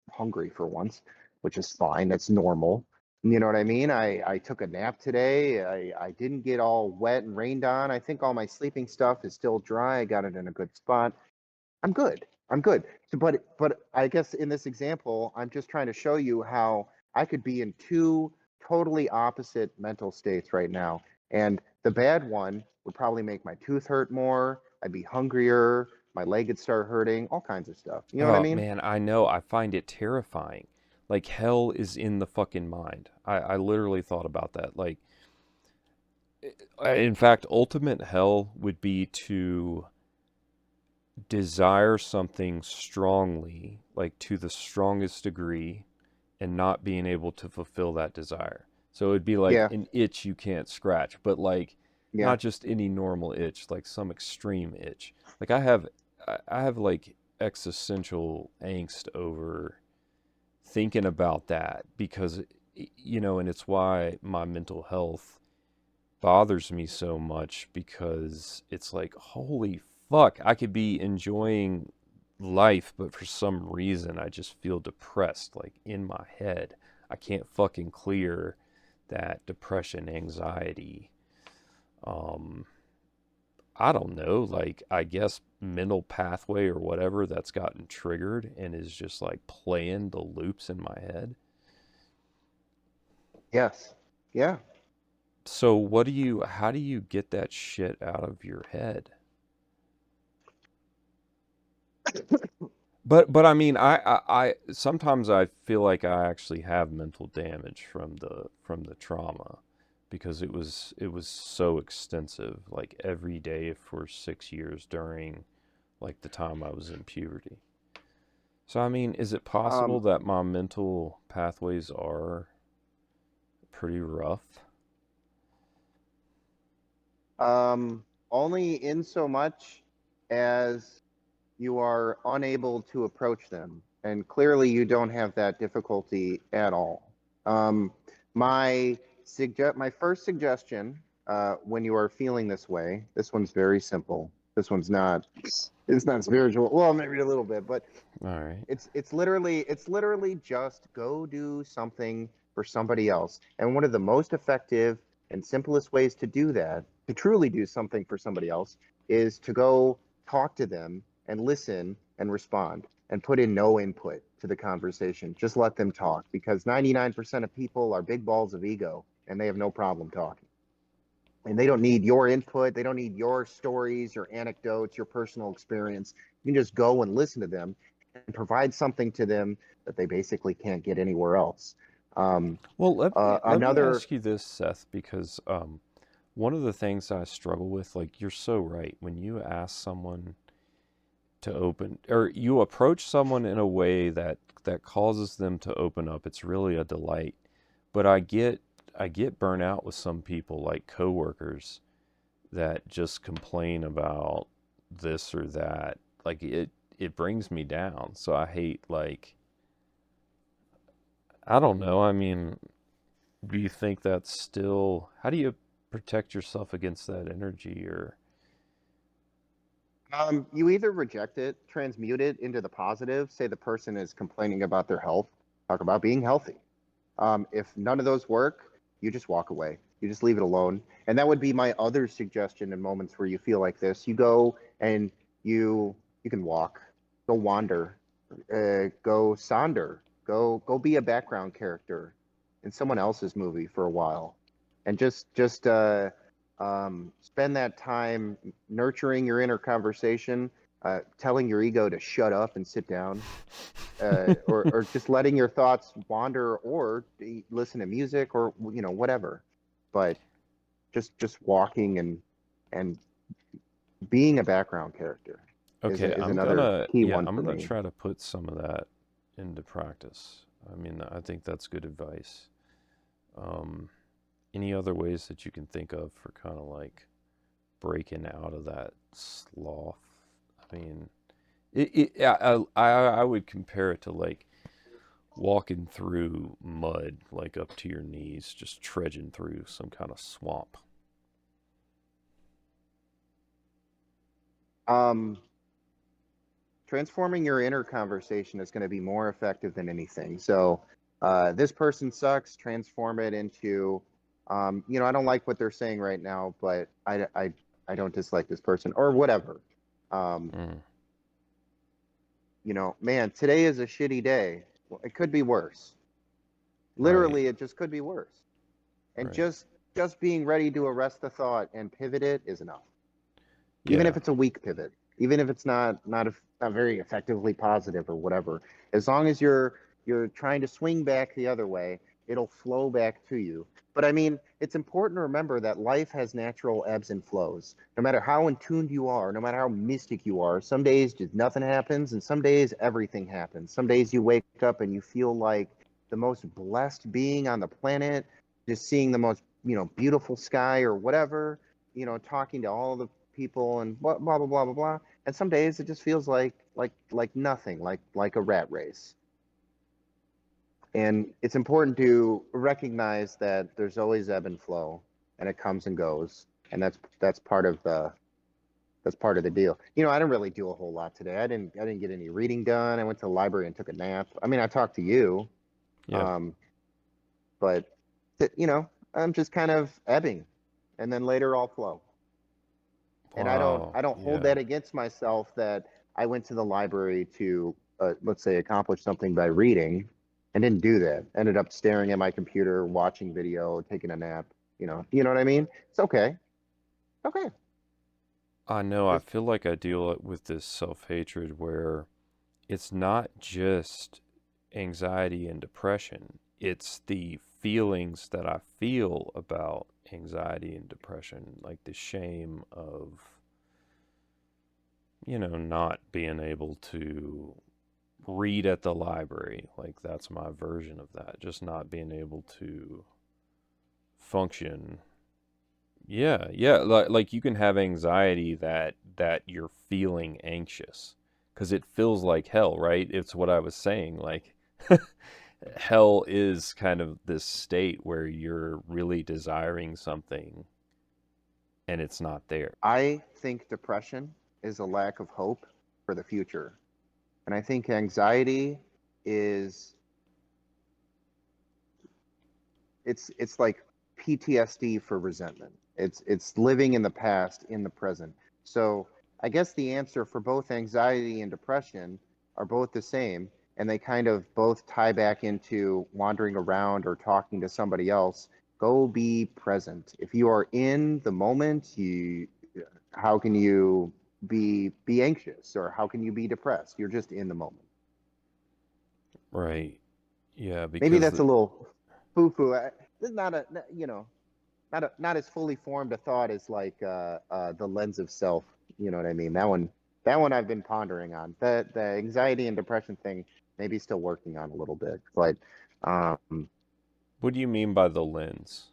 hungry for once, which is fine. That's normal. You know what I mean? I took a nap today. I didn't get all wet and rained on. I think all my sleeping stuff is still dry. I got it in a good spot. I'm good. I'm good. So, but I guess in this example, I'm just trying to show you how I could be in two totally opposite mental states right now. And the bad one would probably make my tooth hurt more. I'd be hungrier. My leg would start hurting, all kinds of stuff. You know what I Oh mean? man, I know. I find it terrifying. Like hell is in the fucking mind. I literally thought about that. Like, in fact, ultimate hell would be to desire something strongly, like to the strongest degree, and not being able to fulfill that desire. So it'd be like Yeah. an itch you can't scratch, but like Yeah. not just any normal itch, like some extreme itch. Like I have like existential angst over thinking about that because and it's why my mental health bothers me so much because it's like, holy fuck, I could be enjoying life, but for some reason I just feel depressed, like in my head. I can't fucking clear that depression, anxiety. Um, I don't know, like, I guess mental pathway or whatever that's gotten triggered and is just like playing the loops in my head. Yes. Yeah. So, how do you get that shit out of your head? But I mean, I sometimes I feel like I actually have mental damage from the trauma because it was so extensive, like every day for 6 years during like the time I was in puberty. So I mean, is it possible Um, that my mental pathways are pretty rough? Only in so much as you are unable to approach them. And clearly, you don't have that difficulty at all. Um, my first suggestion, when you are feeling this way, this one's very simple. This one's not. It's not spiritual. Well, maybe a little bit, but All right. it's literally just go do something for somebody else. And one of the most effective and simplest ways to do that, to truly do something for somebody else, is to go talk to them and listen and respond and put in no input to the conversation. Just let them talk, because 99% of people are big balls of ego and they have no problem talking. And they don't need your input. They don't need your stories, your anecdotes, your personal experience. You can just go and listen to them and provide something to them that they basically can't get anywhere else. Um, Well, let me Another, ask you this, Seth, because one of the things I struggle with, like you're so right, when you ask someone to open or you approach someone in a way that causes them to open up, it's really a delight. But I get burnt out with some people like coworkers that just complain about this or that. Like it brings me down. So I hate like I don't know. I mean, do you think that's still how do you protect yourself against that energy or you either reject it, transmute it into the positive, say the person is complaining about their health, talk about being healthy. If none of those work, you just walk away. You just leave it alone. And that would be my other suggestion in moments where you feel like this. You go and you can walk, go wander, go sonder, go be a background character in someone else's movie for a while, and just spend that time nurturing your inner conversation, telling your ego to shut up and sit down, or just letting your thoughts wander, or listen to music, or whatever. But just walking and being a background character is okay, is another key one I'm for gonna me. try to put some of that into practice. I mean, I think that's good advice. Um, any other ways that you can think of for kind of like breaking out of that sloth? I mean, I would compare it to like walking through mud, like up to your knees, just trudging through some kind of swamp. Um, Transforming your inner conversation is going to be more effective than anything. So, this person sucks. Transform it into, I don't like what they're saying right now, but I don't dislike this person, or whatever. Um, Mm, Man, today is a shitty day. Well, it could be worse. right, Literally, it just could be worse. And right. just being ready to arrest the thought and pivot it is enough. Even if Yeah. it's a weak pivot, even if it's not very effectively positive or whatever. As long as you're trying to swing back the other way, it'll flow back to you. But I mean, it's important to remember that life has natural ebbs and flows. No matter how in tuned you are, no matter how mystic you are, some days just nothing happens, and some days everything happens. Some days you wake up and you feel like the most blessed being on the planet, just seeing the most, beautiful sky or whatever, talking to all the people and blah blah blah blah blah blah. And some days it just feels like nothing, like a rat race. And it's important to recognize that there's always ebb and flow, and it comes and goes, and that's part of the deal. I didn't really do a whole lot today. I didn't get any reading done. I went to the library and took a nap. I mean, I talked to you, Yeah. um, but I'm just kind of ebbing, and then later I'll flow. And I don't Wow. I don't hold Yeah. that against myself that I went to the library to, let's say, accomplish something by reading, and didn't do that. Ended up staring at my computer, watching video, taking a nap. You know what I mean? It's okay. Okay. I know. I Just feel like I deal with this self hatred where it's not just anxiety and depression. It's the feelings that I feel about anxiety and depression, like the shame of, not being able to read at the library. Like that's my version of that. Just not being able to function. Yeah, yeah, like you can have anxiety that you're feeling anxious because it feels like hell, right? It's what I was saying. Like hell is kind of this state where you're really desiring something and it's not there. I think depression is a lack of hope for the future. And I think anxiety is it's like PTSD for resentment. It's living in the past in the present. So I guess the answer for both anxiety and depression are both the same, and they kind of both tie back into wandering around or talking to somebody else. Go be present. If you are in the moment, you how can you be anxious, or how can you be depressed? You're just in the moment. Right. Yeah, Maybe because that's a little foo-foo. This is not a not as fully formed a thought as like the lens of self. You know what I mean? That one I've been pondering on. The anxiety and depression thing, maybe still working on a little bit. But um, what do you mean by the lens?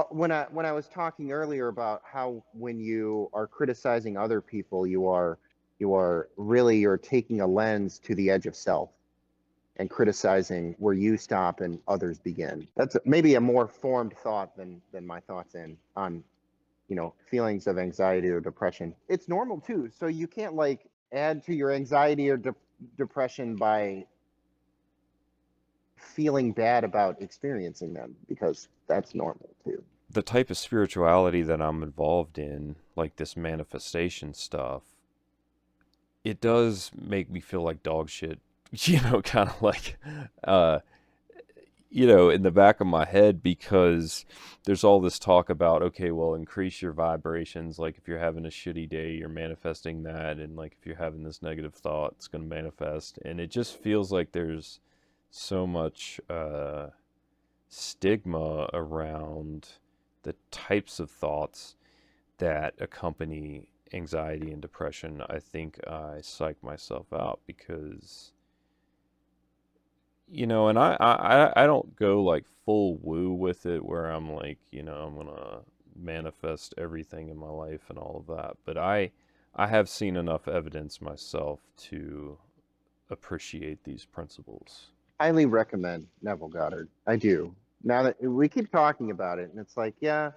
when I was talking earlier about how when you are criticizing other people, you are really you're taking a lens to the edge of self and criticizing where you stop and others begin. That's maybe a more formed thought than my thoughts in on feelings of anxiety or depression. It's normal too, so you can't like add to your anxiety or depression by feeling bad about experiencing them, because that's normal too. The type of spirituality that I'm involved in, like this manifestation stuff, it does make me feel like dog shit. Kind of like, uh, in the back of my head because there's all this talk about, okay, well, increase your vibrations. Like if you're having a shitty day, you're manifesting that. And like if you're having this negative thought, it's going to manifest. And it just feels like there's so much stigma around the types of thoughts that accompany anxiety and depression. I think I psych myself out because and I don't go like full woo with it where I'm like, I'm gonna manifest everything in my life and all of that. But I have seen enough evidence myself to appreciate these principles. Highly recommend Neville Goddard. I do. Now that we keep talking about it, and it's like, yeah,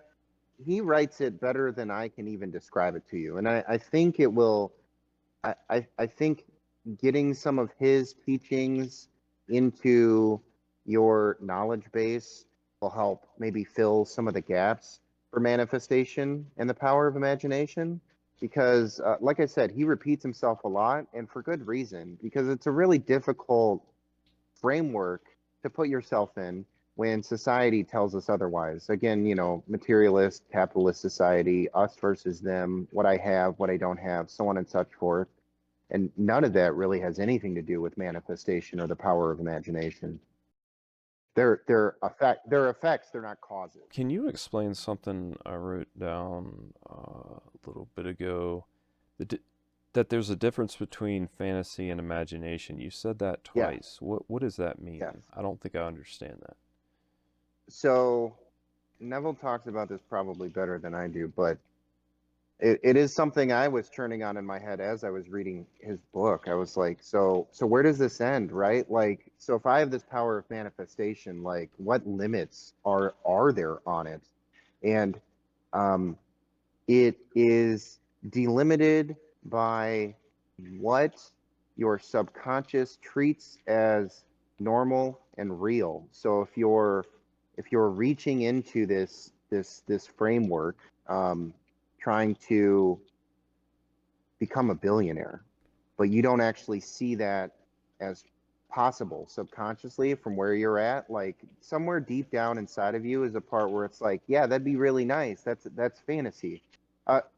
he writes it better than I can even describe it to you. And I think it will. I think getting some of his teachings into your knowledge base will help maybe fill some of the gaps for manifestation and the power of imagination. Because, like I said, he repeats himself a lot, and for good reason, because it's a really difficult framework to put yourself in when society tells us otherwise. Again, materialist, capitalist society, us versus them, what I have, what I don't have, so on and such forth. And none of that really has anything to do with manifestation or the power of imagination. They're effects, they're not causes. Can you explain something I wrote down a little bit ago? That there's a difference between fantasy and imagination. You said that Yeah, twice. What does that yes. mean? I don't think I understand that. So Neville talks about this probably better than I do, but it is something I was turning on in my head as I was reading his book. I was like, so where does this end, right? Like, so if I have this power of manifestation, like what limits are there on it? And um, it is delimited by what your subconscious treats as normal and real. So if you're reaching into this framework, trying to become a billionaire, but you don't actually see that as possible subconsciously from where you're at, like somewhere deep down inside of you is a part where it's like, yeah, that'd be really nice. That's fantasy.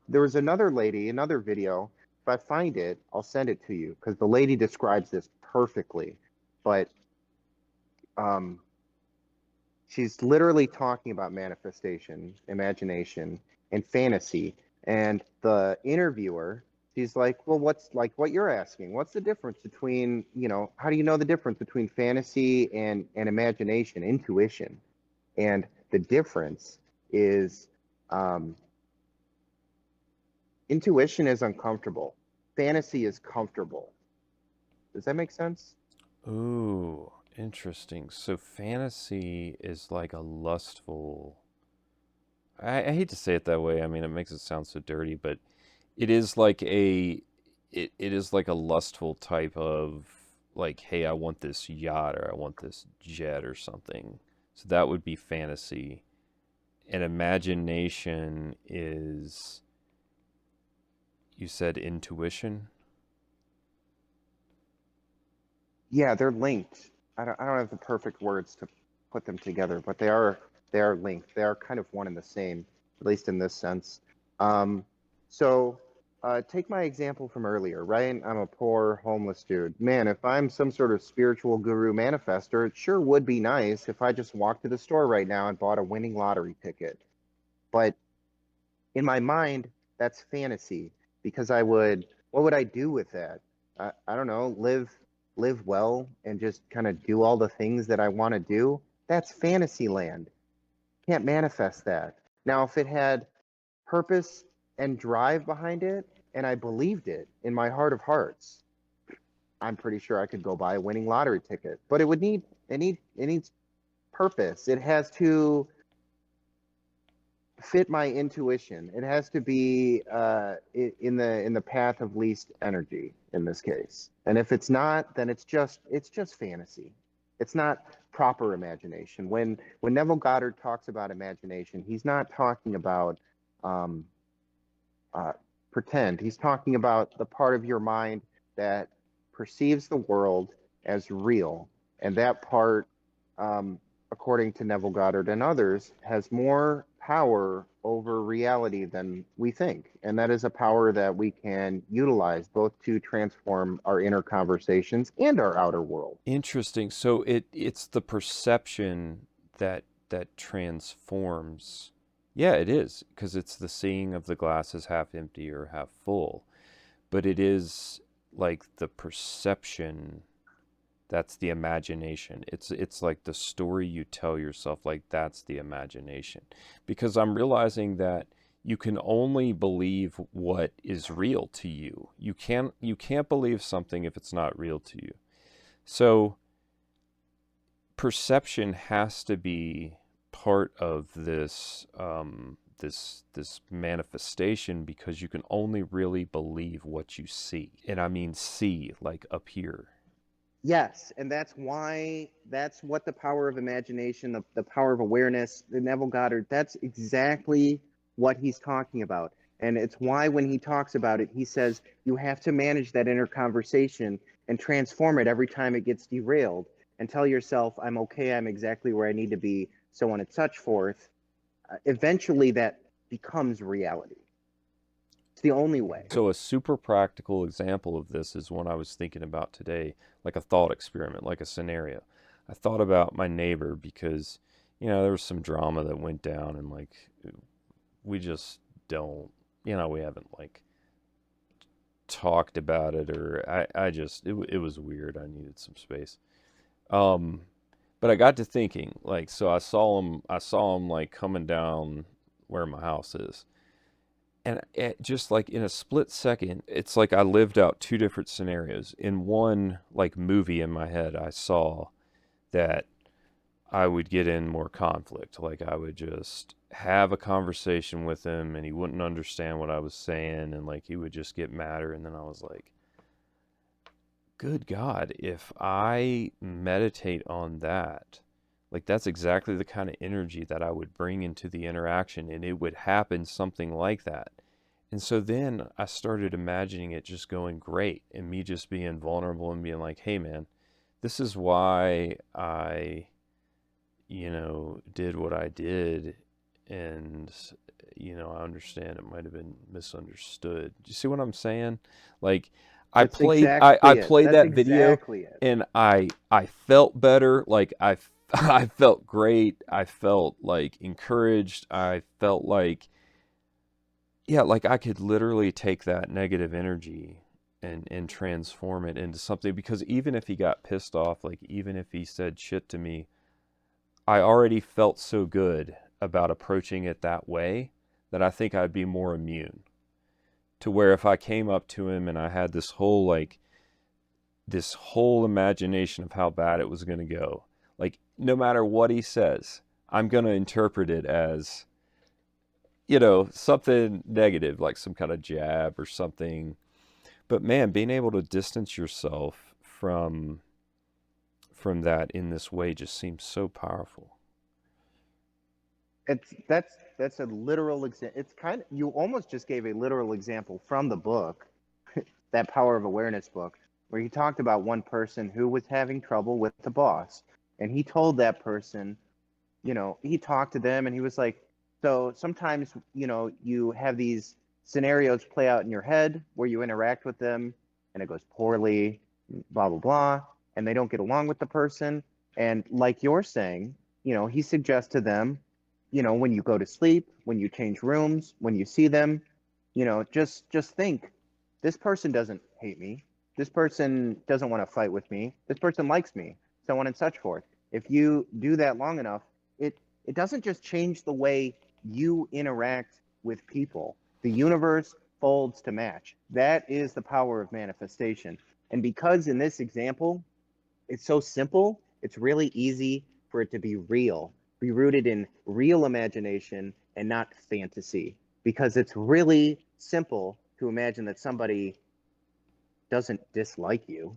There was another lady, another video if I find it, I'll send it to you because the lady describes this perfectly. But um, she's literally talking about manifestation, imagination, and fantasy. And the interviewer, she's like, well, what's like what you're asking? What's the difference between, how do you know the difference between fantasy and imagination, intuition? And the difference is um, intuition is uncomfortable. Fantasy is comfortable. Does that make sense? Ooh, interesting. So fantasy is like a lustful. I hate to say it that way. I mean, it makes it sound so dirty, but it is like it is like a lustful type of like, hey, I want this yacht or I want this jet or something. So that would be fantasy. And imagination is, you said intuition? Yeah, they're linked. I don't have the perfect words to put them together, but they are linked. They are kind of one and the same, at least in this sense. Um, so take my example from earlier, right? I'm a poor homeless dude. Man, if I'm some sort of spiritual guru manifester, it sure would be nice if I just walked to the store right now and bought a winning lottery ticket. But in my mind, that's fantasy because what would I do with that? I don't know, live well and just kind of do all the things that I want to do. That's fantasy land. Can't manifest that. Now, if it had purpose and drive behind it, and I believed it in my heart of hearts, I'm pretty sure I could go buy a winning lottery ticket. But it needs purpose. It has to fit my intuition. It has to be in the path of least energy in this case. And if it's not, then it's just fantasy. It's not proper imagination. When Neville Goddard talks about imagination, he's not talking about um, uh, pretend. He's talking about the part of your mind that perceives the world as real, and that part, um, according to Neville Goddard and others, has more power over reality than we think, and that is a power that we can utilize both to transform our inner conversations and our outer world. Interesting. So it's the perception that transforms. Yeah, it is, because it's the seeing of the glass as half empty or half full. But it is like the perception that's the imagination. It's like the story you tell yourself, like that's the imagination. Because I'm realizing that you can only believe what is real to you. You can't believe something if it's not real to you. So perception has to be part of this manifestation, because you can only really believe what you see, and I mean see like up here. Yes, and that's what the power of imagination, the power of awareness, the Neville Goddard, that's exactly what he's talking about. And it's why when he talks about it, he says you have to manage that inner conversation and transform it every time it gets derailed and tell yourself, I'm okay, I'm exactly where I need to be, so on and such forth. Eventually, that becomes reality. It's the only way. So a super practical example of this is one I was thinking about today, like a thought experiment, like a scenario. I thought about my neighbor because, there was some drama that went down, and like we just don't, we haven't like talked about it, or I just it was weird. I needed some space. Um, but I got to thinking, like, so I saw him like coming down where my house is, and just like in a split second, it's like I lived out two different scenarios. In one like movie in my head, I saw that I would get in more conflict. Like I would just have a conversation with him and he wouldn't understand what I was saying, and like he would just get madder. And then I was like, good God, if I meditate on that, like that's exactly the kind of energy that I would bring into the interaction, and it would happen something like that. And so then I started imagining it just going great, and me just being vulnerable and being like, hey man, this is why I did what I did. And I understand it might have been misunderstood. Do you see what I'm saying? Like, I That's played I, exactly I it. played That's that video, exactly it. and I felt better. Like, I felt great. I felt like encouraged. I felt like, yeah, like I could literally take that negative energy and transform it into something. Because even if he got pissed off, like even if he said shit to me, I already felt so good about approaching it that way that I think I'd be more immune to where if I came up to him and I had this whole imagination of how bad it was going to go, like no matter what he says, I'm going to interpret it as, something negative, like some kind of jab or something. But man, being able to distance yourself from that in this way just seems so powerful. That's a literal example. It's kind of, you almost just gave a literal example from the book, that Power of Awareness book, where he talked about one person who was having trouble with the boss, and he told that person, he talked to them and he was like, so sometimes, you have these scenarios play out in your head where you interact with them and it goes poorly, blah, blah, blah, and they don't get along with the person. And like you're saying, he suggests to them, when you go to sleep, when you change rooms, when you see them, just think, this person doesn't hate me. This person doesn't want to fight with me. This person likes me, so on and such forth. If you do that long enough, it doesn't just change the way you interact with people. The universe folds to match. That is the power of manifestation. And because in this example, it's so simple, it's really easy for it to be real, be rooted in real imagination and not fantasy. Because it's really simple to imagine that somebody doesn't dislike you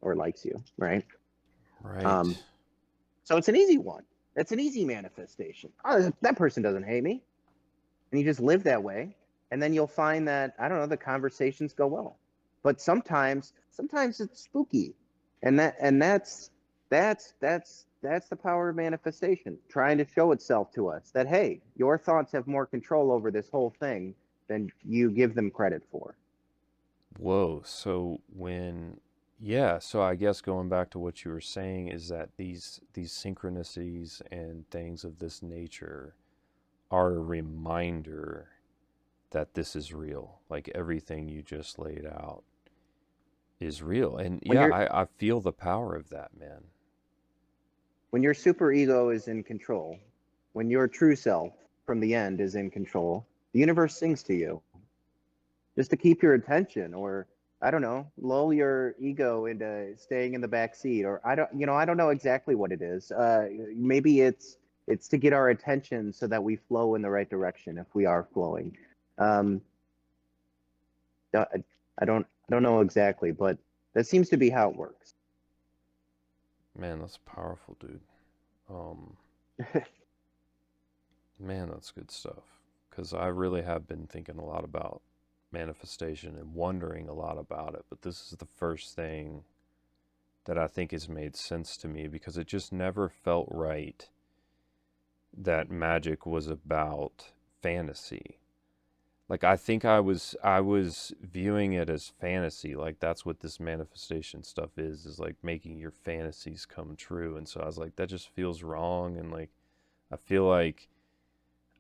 or likes you, right? Right. Um, so it's an easy one. It's an easy manifestation. Oh, that person doesn't hate me. And you just live that way. And then you'll find that, I don't know, the conversations go well. But sometimes it's spooky. And that's the power of manifestation, trying to show itself to us that, hey, your thoughts have more control over this whole thing than you give them credit for. Whoa. So I guess going back to what you were saying is that these synchronicities and things of this nature are a reminder that this is real. Like everything you just laid out is real. And When yeah, you're I feel the power of that, man. when your super ego is in control, when your true self from the end is in control, the universe sings to you just to keep your attention, or I don't know, lull your ego into staying in the back seat, or I don't know exactly what it is. Maybe it's to get our attention so that we flow in the right direction if we are flowing. Um, I, I don't know exactly, but that seems to be how it works. Man, that's powerful, dude. Um, Man, that's good stuff. Because I really have been thinking a lot about manifestation and wondering a lot about it. But this is the first thing that I think has made sense to me because it just never felt right that magic was about fantasy. Like I think I was viewing it as fantasy. Like that's what this manifestation stuff is like making your fantasies come true. And so I was like, that just feels wrong. And like I feel like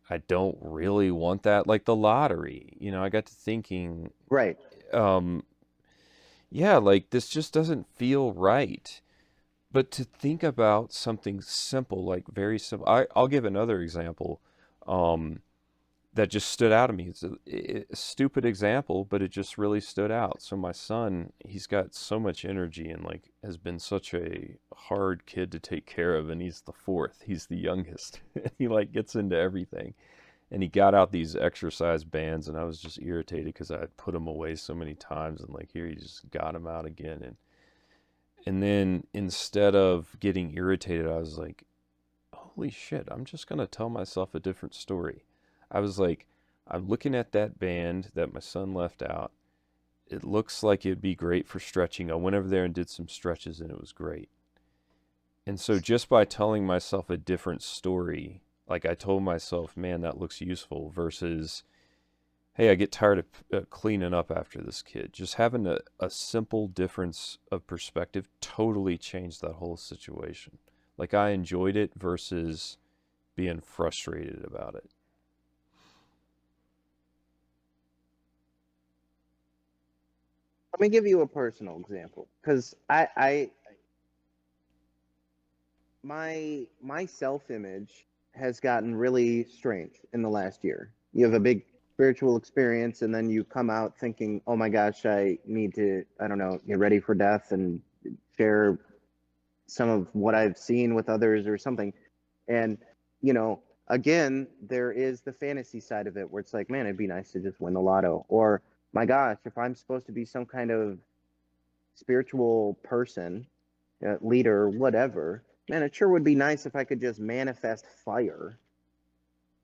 I don't really want that. Like the lottery, I got to thinking, Right. um, yeah, like this just doesn't feel right. But to think about something simple, like very simple, I'll give another example um, that just stood out to me. It's a stupid example, but it just really stood out. So my son, he's got so much energy and like has been such a hard kid to take care of, and he's the fourth. He's the youngest. He like gets into everything and he got out these exercise bands and I was just irritated because I had put them away so many times and like here he just got them out again and then instead of getting irritated I was like holy shit, I'm just going to tell myself a different story. I was like, I'm looking at that band that my son left out. It looks like it'd be great for stretching. I went over there and did some stretches and it was great. And so just by telling myself a different story, Like I told myself, man, that looks useful versus, hey, I get tired of cleaning up after this kid. Just having a simple difference of perspective totally changed that whole situation. Like I enjoyed it versus being frustrated about it. Let me give you a personal example, because my self image has gotten really strange in the last year. You have a big spiritual experience, and then you come out thinking, "Oh my gosh, I need to, I don't know, get ready for death and share some of what I've seen with others or something." And again, there is the fantasy side of it where it's like, man, it'd be nice to just win the lotto, or my gosh, if I'm supposed to be some kind of spiritual person, leader, whatever, man, it sure would be nice if I could just manifest fire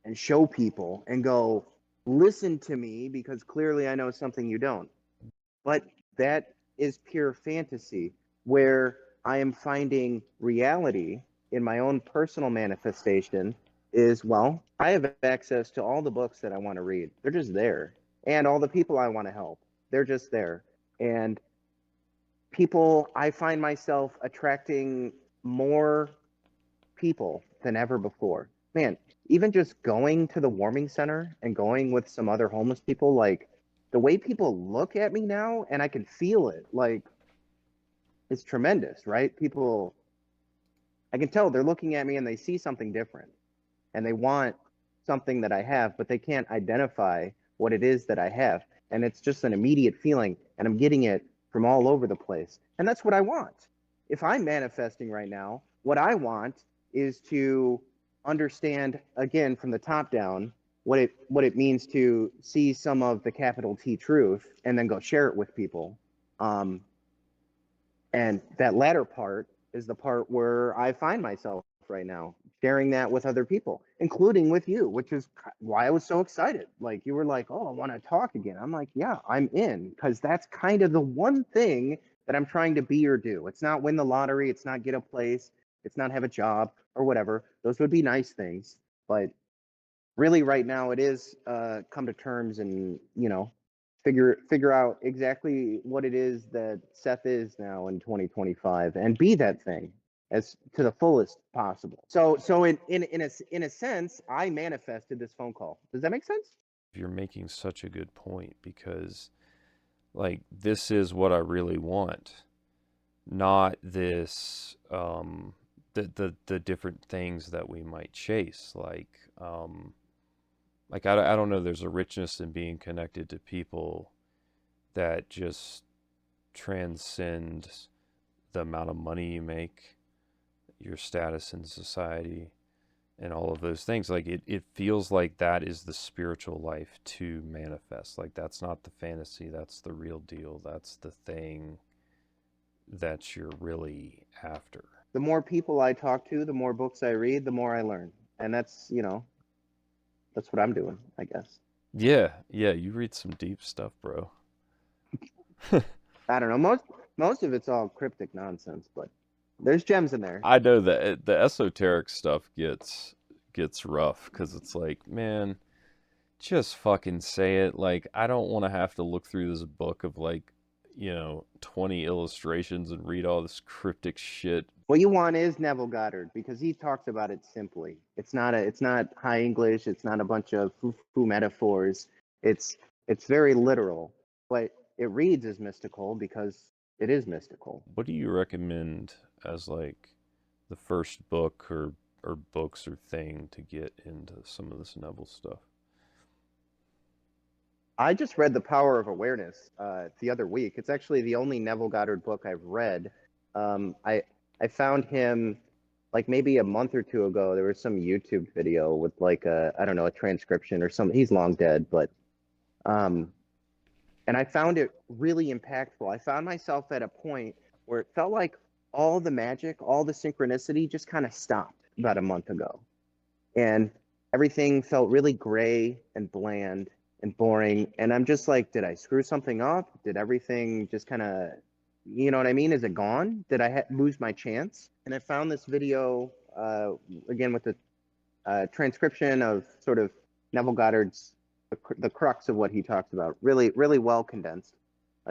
and show people and go, listen to me because clearly I know something you don't. But that is pure fantasy, where I am finding reality in my own personal manifestation is, well, I have access to all the books that I want to read. They're just there. And all the people I want to help, they're just there. And people, I find myself attracting more people than ever before. Man, even just going to the warming center and going with some other homeless people, like the way people look at me now, and I can feel it, like it's tremendous, right? People, I can tell they're looking at me and they see something different and they want something that I have, but they can't identify what it is that I have. And it's just an immediate feeling, and I'm getting it from all over the place. And that's what I want. If I'm manifesting right now, what I want is to understand again from the top down what it means to see some of the capital T truth and then go share it with people. Um, and that latter part is the part where I find myself right now, sharing that with other people, including with you, which is why I was so excited. Like you were like, "Oh, I want to talk again." I'm like, "Yeah, I'm in," because that's kind of the one thing that I'm trying to be or do. It's not win the lottery, it's not get a place, it's not have a job or whatever. Those would be nice things, but really right now it is come to terms and figure out exactly what it is that Seth is now in 2025 and be that thing as to the fullest possible. So in a sense, I manifested this phone call. Does that make sense? You're making such a good point because like this is what I really want, not this the different things that we might chase like I don't know, there's a richness in being connected to people that just transcend the amount of money you make, your status in society, and all of those things. Like it feels like that is the spiritual life to manifest. Like that's not the fantasy, that's the real deal. That's the thing that you're really after. The more people I talk to, the more books I read, the more I learn. And that's what I'm doing, I guess. Yeah, yeah, you read some deep stuff, bro. I don't know. Most of it's all cryptic nonsense, but there's gems in there. I know that the esoteric stuff gets rough because it's like, man, just fucking say it. Like, I don't want to have to look through this book of like, 20 illustrations and read all this cryptic shit. What you want is Neville Goddard because he talks about it simply. It's not high English. It's not a bunch of foo metaphors. It's it's very literal, but it reads as mystical because it is mystical. What do you recommend as like the first book or books or thing to get into some of this Neville stuff? I just read The Power of Awareness the other week. It's actually the only Neville Goddard book I've read. I found him like maybe a month or two ago. There was some YouTube video with like a, I don't know, a transcription or something. He's long dead, but um, and I found it really impactful. I found myself at a point where it felt like all the magic, all the synchronicity just kind of stopped about a month ago. And everything felt really gray and bland and boring. And I'm just like, did I screw something up? Did everything just kind of, you know what I mean? Is it gone? Did I lose my chance? And I found this video again with the transcription of sort of Neville Goddard's the crux of what he talks about. Really, really well condensed.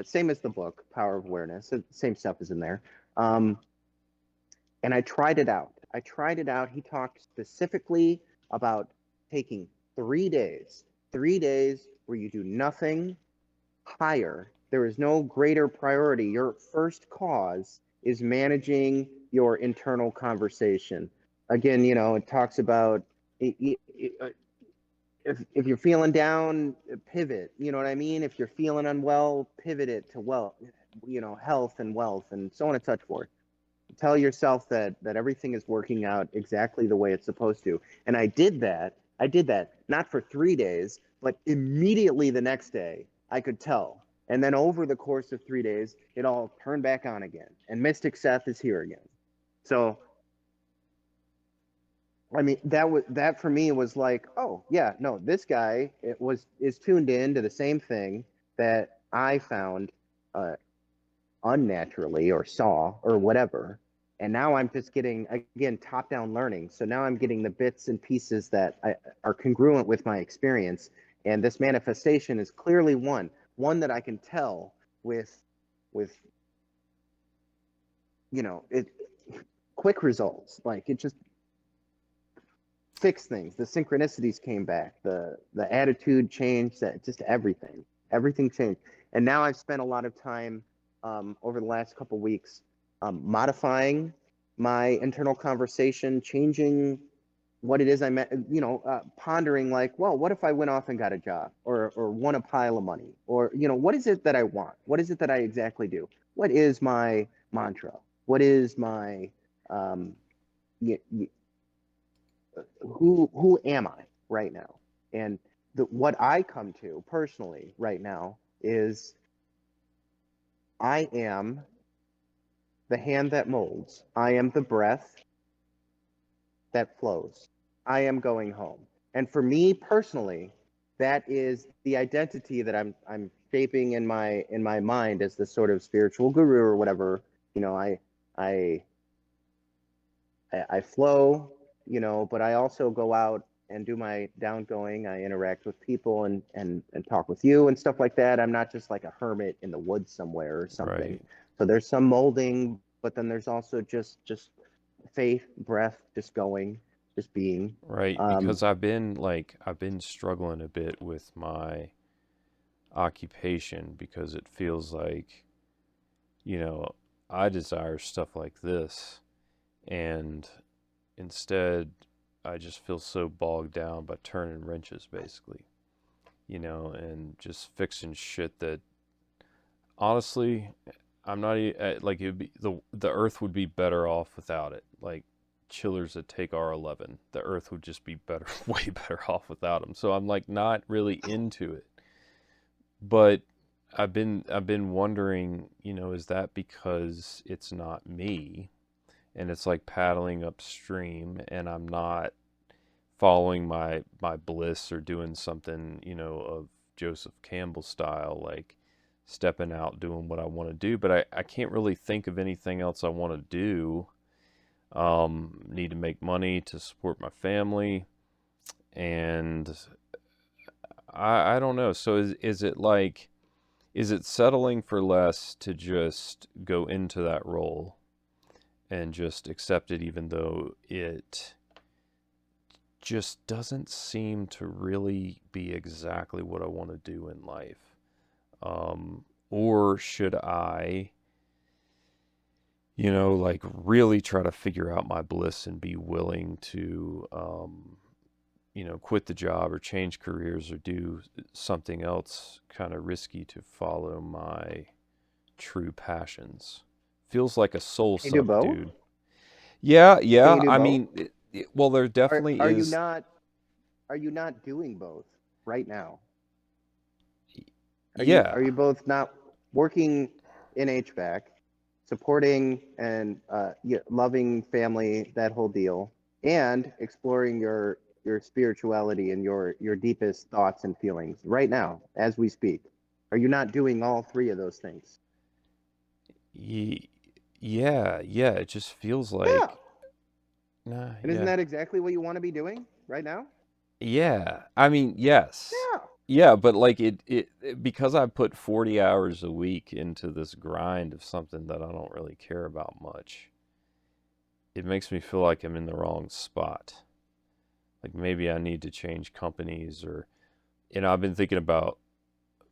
Same as the book, Power of Awareness. Same stuff is in there. And I tried it out. He talked specifically about taking 3 days, 3 days where you do nothing higher. There is no greater priority. Your first cause is managing your internal conversation. Again, it talks about if you're feeling down, pivot. You know what I mean? If you're feeling unwell, pivot it to health and wealth and so on and so forth. Tell yourself that everything is working out exactly the way it's supposed to. And I did that not for 3 days, but immediately the next day I could tell. And then over the course of 3 days, it all turned back on again. And Mystic Seth is here again. So I mean, that for me was like, oh yeah, no, this guy is tuned in to the same thing that I found unnaturally or saw or whatever. And now I'm just getting, again, top down learning. So now I'm getting the bits and pieces that are congruent with my experience. And this manifestation is clearly one that I can tell with it quick results. Like it just fixed things. The synchronicities came back. The attitude changed. That just everything changed. And now I've spent a lot of time over the last couple of weeks modifying my internal conversation, changing what it is I meant, pondering like, well, what if I went off and got a job or won a pile of money, or, what is it that I want? What is it that I exactly do? What is my mantra? What is my, who am I right now? And what I come to personally right now is I am the hand that molds. I am the breath that flows. I am going home. And for me personally, that is the identity that I'm shaping in my mind as this sort of spiritual guru or whatever. I flow, but I also go out and do my downgoing. I interact with people and talk with you and stuff like that. I'm not just like a hermit in the woods somewhere or something. Right. So there's some molding, but then there's also just faith, breath, just going, just being. Right, because I've been struggling a bit with my occupation because it feels like, you know, I desire stuff like this, and instead I just feel so bogged down by turning wrenches basically, and just fixing shit that honestly I'm not like it would be the earth would be better off without it. Like chillers that take R11, the earth would just be better, way better off without them. So I'm like not really into it. But I've been wondering, is that because it's not me and it's like paddling upstream and I'm not following my bliss or doing something, of Joseph Campbell style, like stepping out, doing what I want to do. But I can't really think of anything else I want to do. Need to make money to support my family, and I don't know. So is it like, is it settling for less to just go into that role and just accept it, even though it just doesn't seem to really be exactly what I want to do in life? Or should I, like really try to figure out my bliss and be willing to, quit the job or change careers or do something else kind of risky to follow my true passions? Feels like a soul Can you do suck, both? dude. Yeah, Can yeah. you do I both? mean, well, there Are definitely are you is. not are you not doing both right now? Yeah, Are you both not working in HVAC, supporting and loving family, that whole deal, and exploring your spirituality and your deepest thoughts and feelings right now as we speak? Are you not doing all three of those things? y- yeah, yeah. It just feels Yeah. like, nah, And isn't yeah, that exactly what you want to be doing? right now? Yeah, I mean, yes. Yeah. Yeah, but like because I put 40 hours a week into this grind of something that I don't really care about much, it makes me feel like I'm in the wrong spot. Like maybe I need to change companies or, I've been thinking about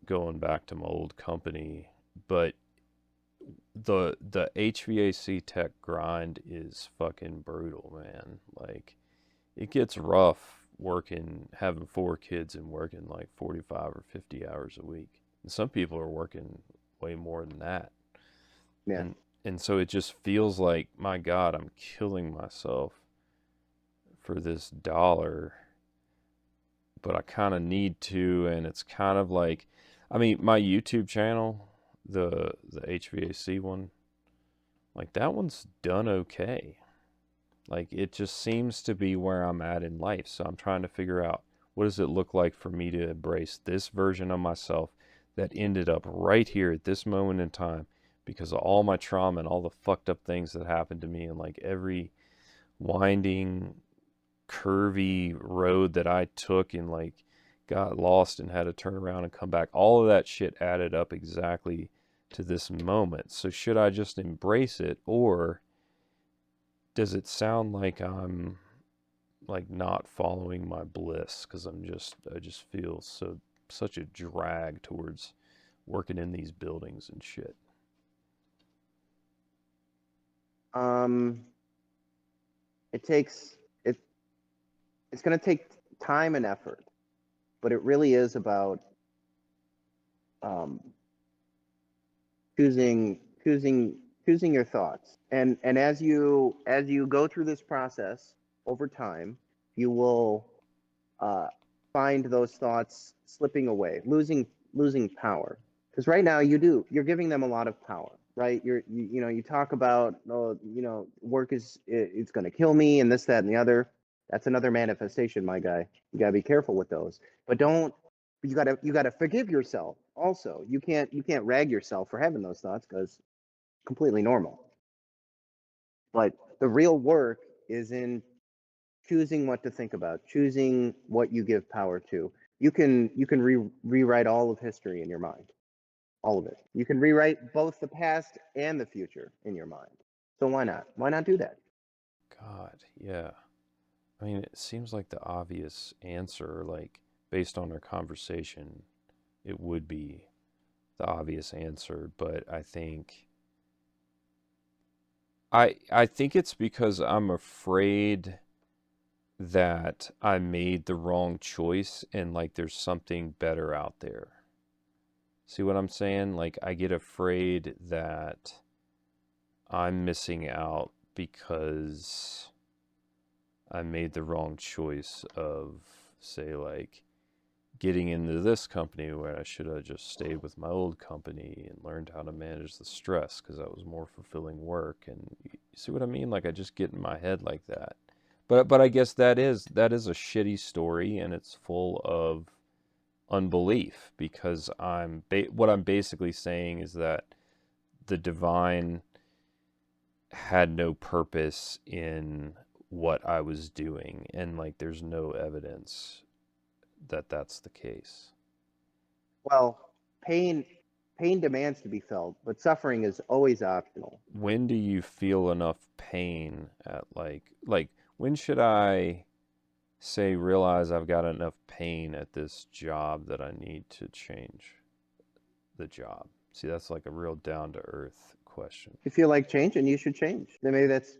going back to my old company, but the HVAC tech grind is fucking brutal, man. Like it gets rough working, having four kids and working like 45 or 50 hours a week. And some people are working way more than that. Yeah. And and so it just feels like, my God, I'm killing myself for this dollar, but I kind of need to. And it's kind of like, I mean, my YouTube channel, the HVAC one, like that one's done okay. Like it just seems to be where I'm at in life. So I'm trying to figure out, what does it look like for me to embrace this version of myself that ended up right here at this moment in time because of all my trauma and all the fucked up things that happened to me, and like every winding, curvy road that I took and like got lost and had to turn around and come back. All of that shit added up exactly to this moment. So should I just embrace it, or does it sound like I'm like not following my bliss because I just feel such a drag towards working in these buildings and shit. Um, it takes it. It's going to take time and effort, but it really is about um, choosing choosing your thoughts. And as you go through this process over time, you will uh, find those thoughts slipping away, losing power. Because right now you're giving them a lot of power, right? You talk about, oh, work it's going to kill me and this, that, and the other. That's another manifestation, my guy. You gotta be careful with those. But don't you gotta forgive yourself also. You can't rag yourself for having those thoughts because completely normal. But the real work is in choosing what to think about, choosing what you give power to. You can rewrite all of history in your mind, all of it. You can rewrite both the past and the future in your mind. So why not? Why not do that? God, yeah. I mean, it seems like the obvious answer, like based on our conversation, it would be the obvious answer, but I think it's because I'm afraid that I made the wrong choice and like there's something better out there. See what I'm saying? Like I get afraid that I'm missing out because I made the wrong choice of, say, like getting into this company where I should have just stayed with my old company and learned how to manage the stress because that was more fulfilling work. And you see what I mean? Like I just get in my head like that. But I guess that is a shitty story, and it's full of unbelief because what I'm basically saying is that the divine had no purpose in what I was doing, and like there's no evidence that that's the case. Well, pain pain demands to be felt, but suffering is always optional. When do you feel enough pain at like when should I say realize I've got enough pain at this job that I need to change the job? See, that's like a real down to earth question. If you feel like changing, you should change. Then maybe that's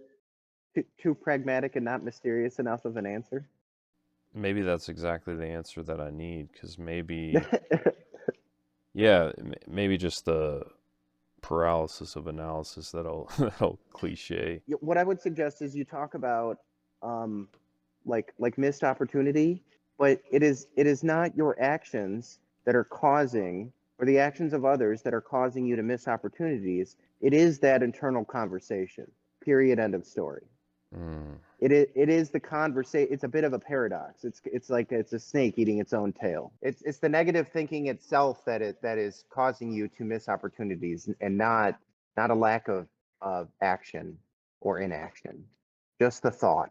too pragmatic and not mysterious enough of an answer. Maybe that's exactly the answer that I need, because yeah, maybe just the paralysis of analysis that'll that'll cliche. What I would suggest is you talk about um, like missed opportunity, but it is not your actions that are causing, or the actions of others that are causing you to miss opportunities. It is that internal conversation. Period. End of story. Mm, It is the conversation. It's a bit of a paradox. It's like it's a snake eating its own tail. It's the negative thinking itself that is causing you to miss opportunities, and not a lack of action or inaction, just the thought.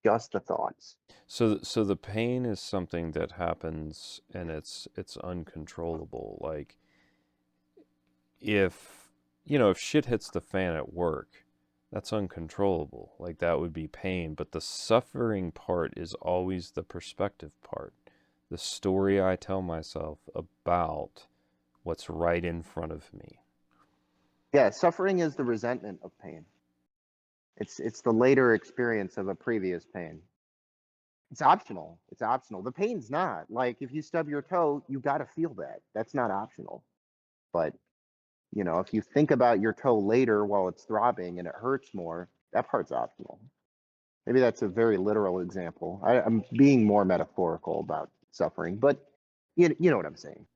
just the thoughts. So the pain is something that happens and it's uncontrollable. Like if if shit hits the fan at work, that's uncontrollable. Like that would be pain, but the suffering part is always the perspective part. The story I tell myself about what's right in front of me. Yeah, suffering is the resentment of pain. It's the later experience of a previous pain. It's optional. It's optional. The pain's not. Like if you stub your toe, you got to feel that. That's not optional. But, if you think about your toe later while it's throbbing and it hurts more, that part's optional. Maybe that's a very literal example. I'm being more metaphorical about suffering, but you know what I'm saying.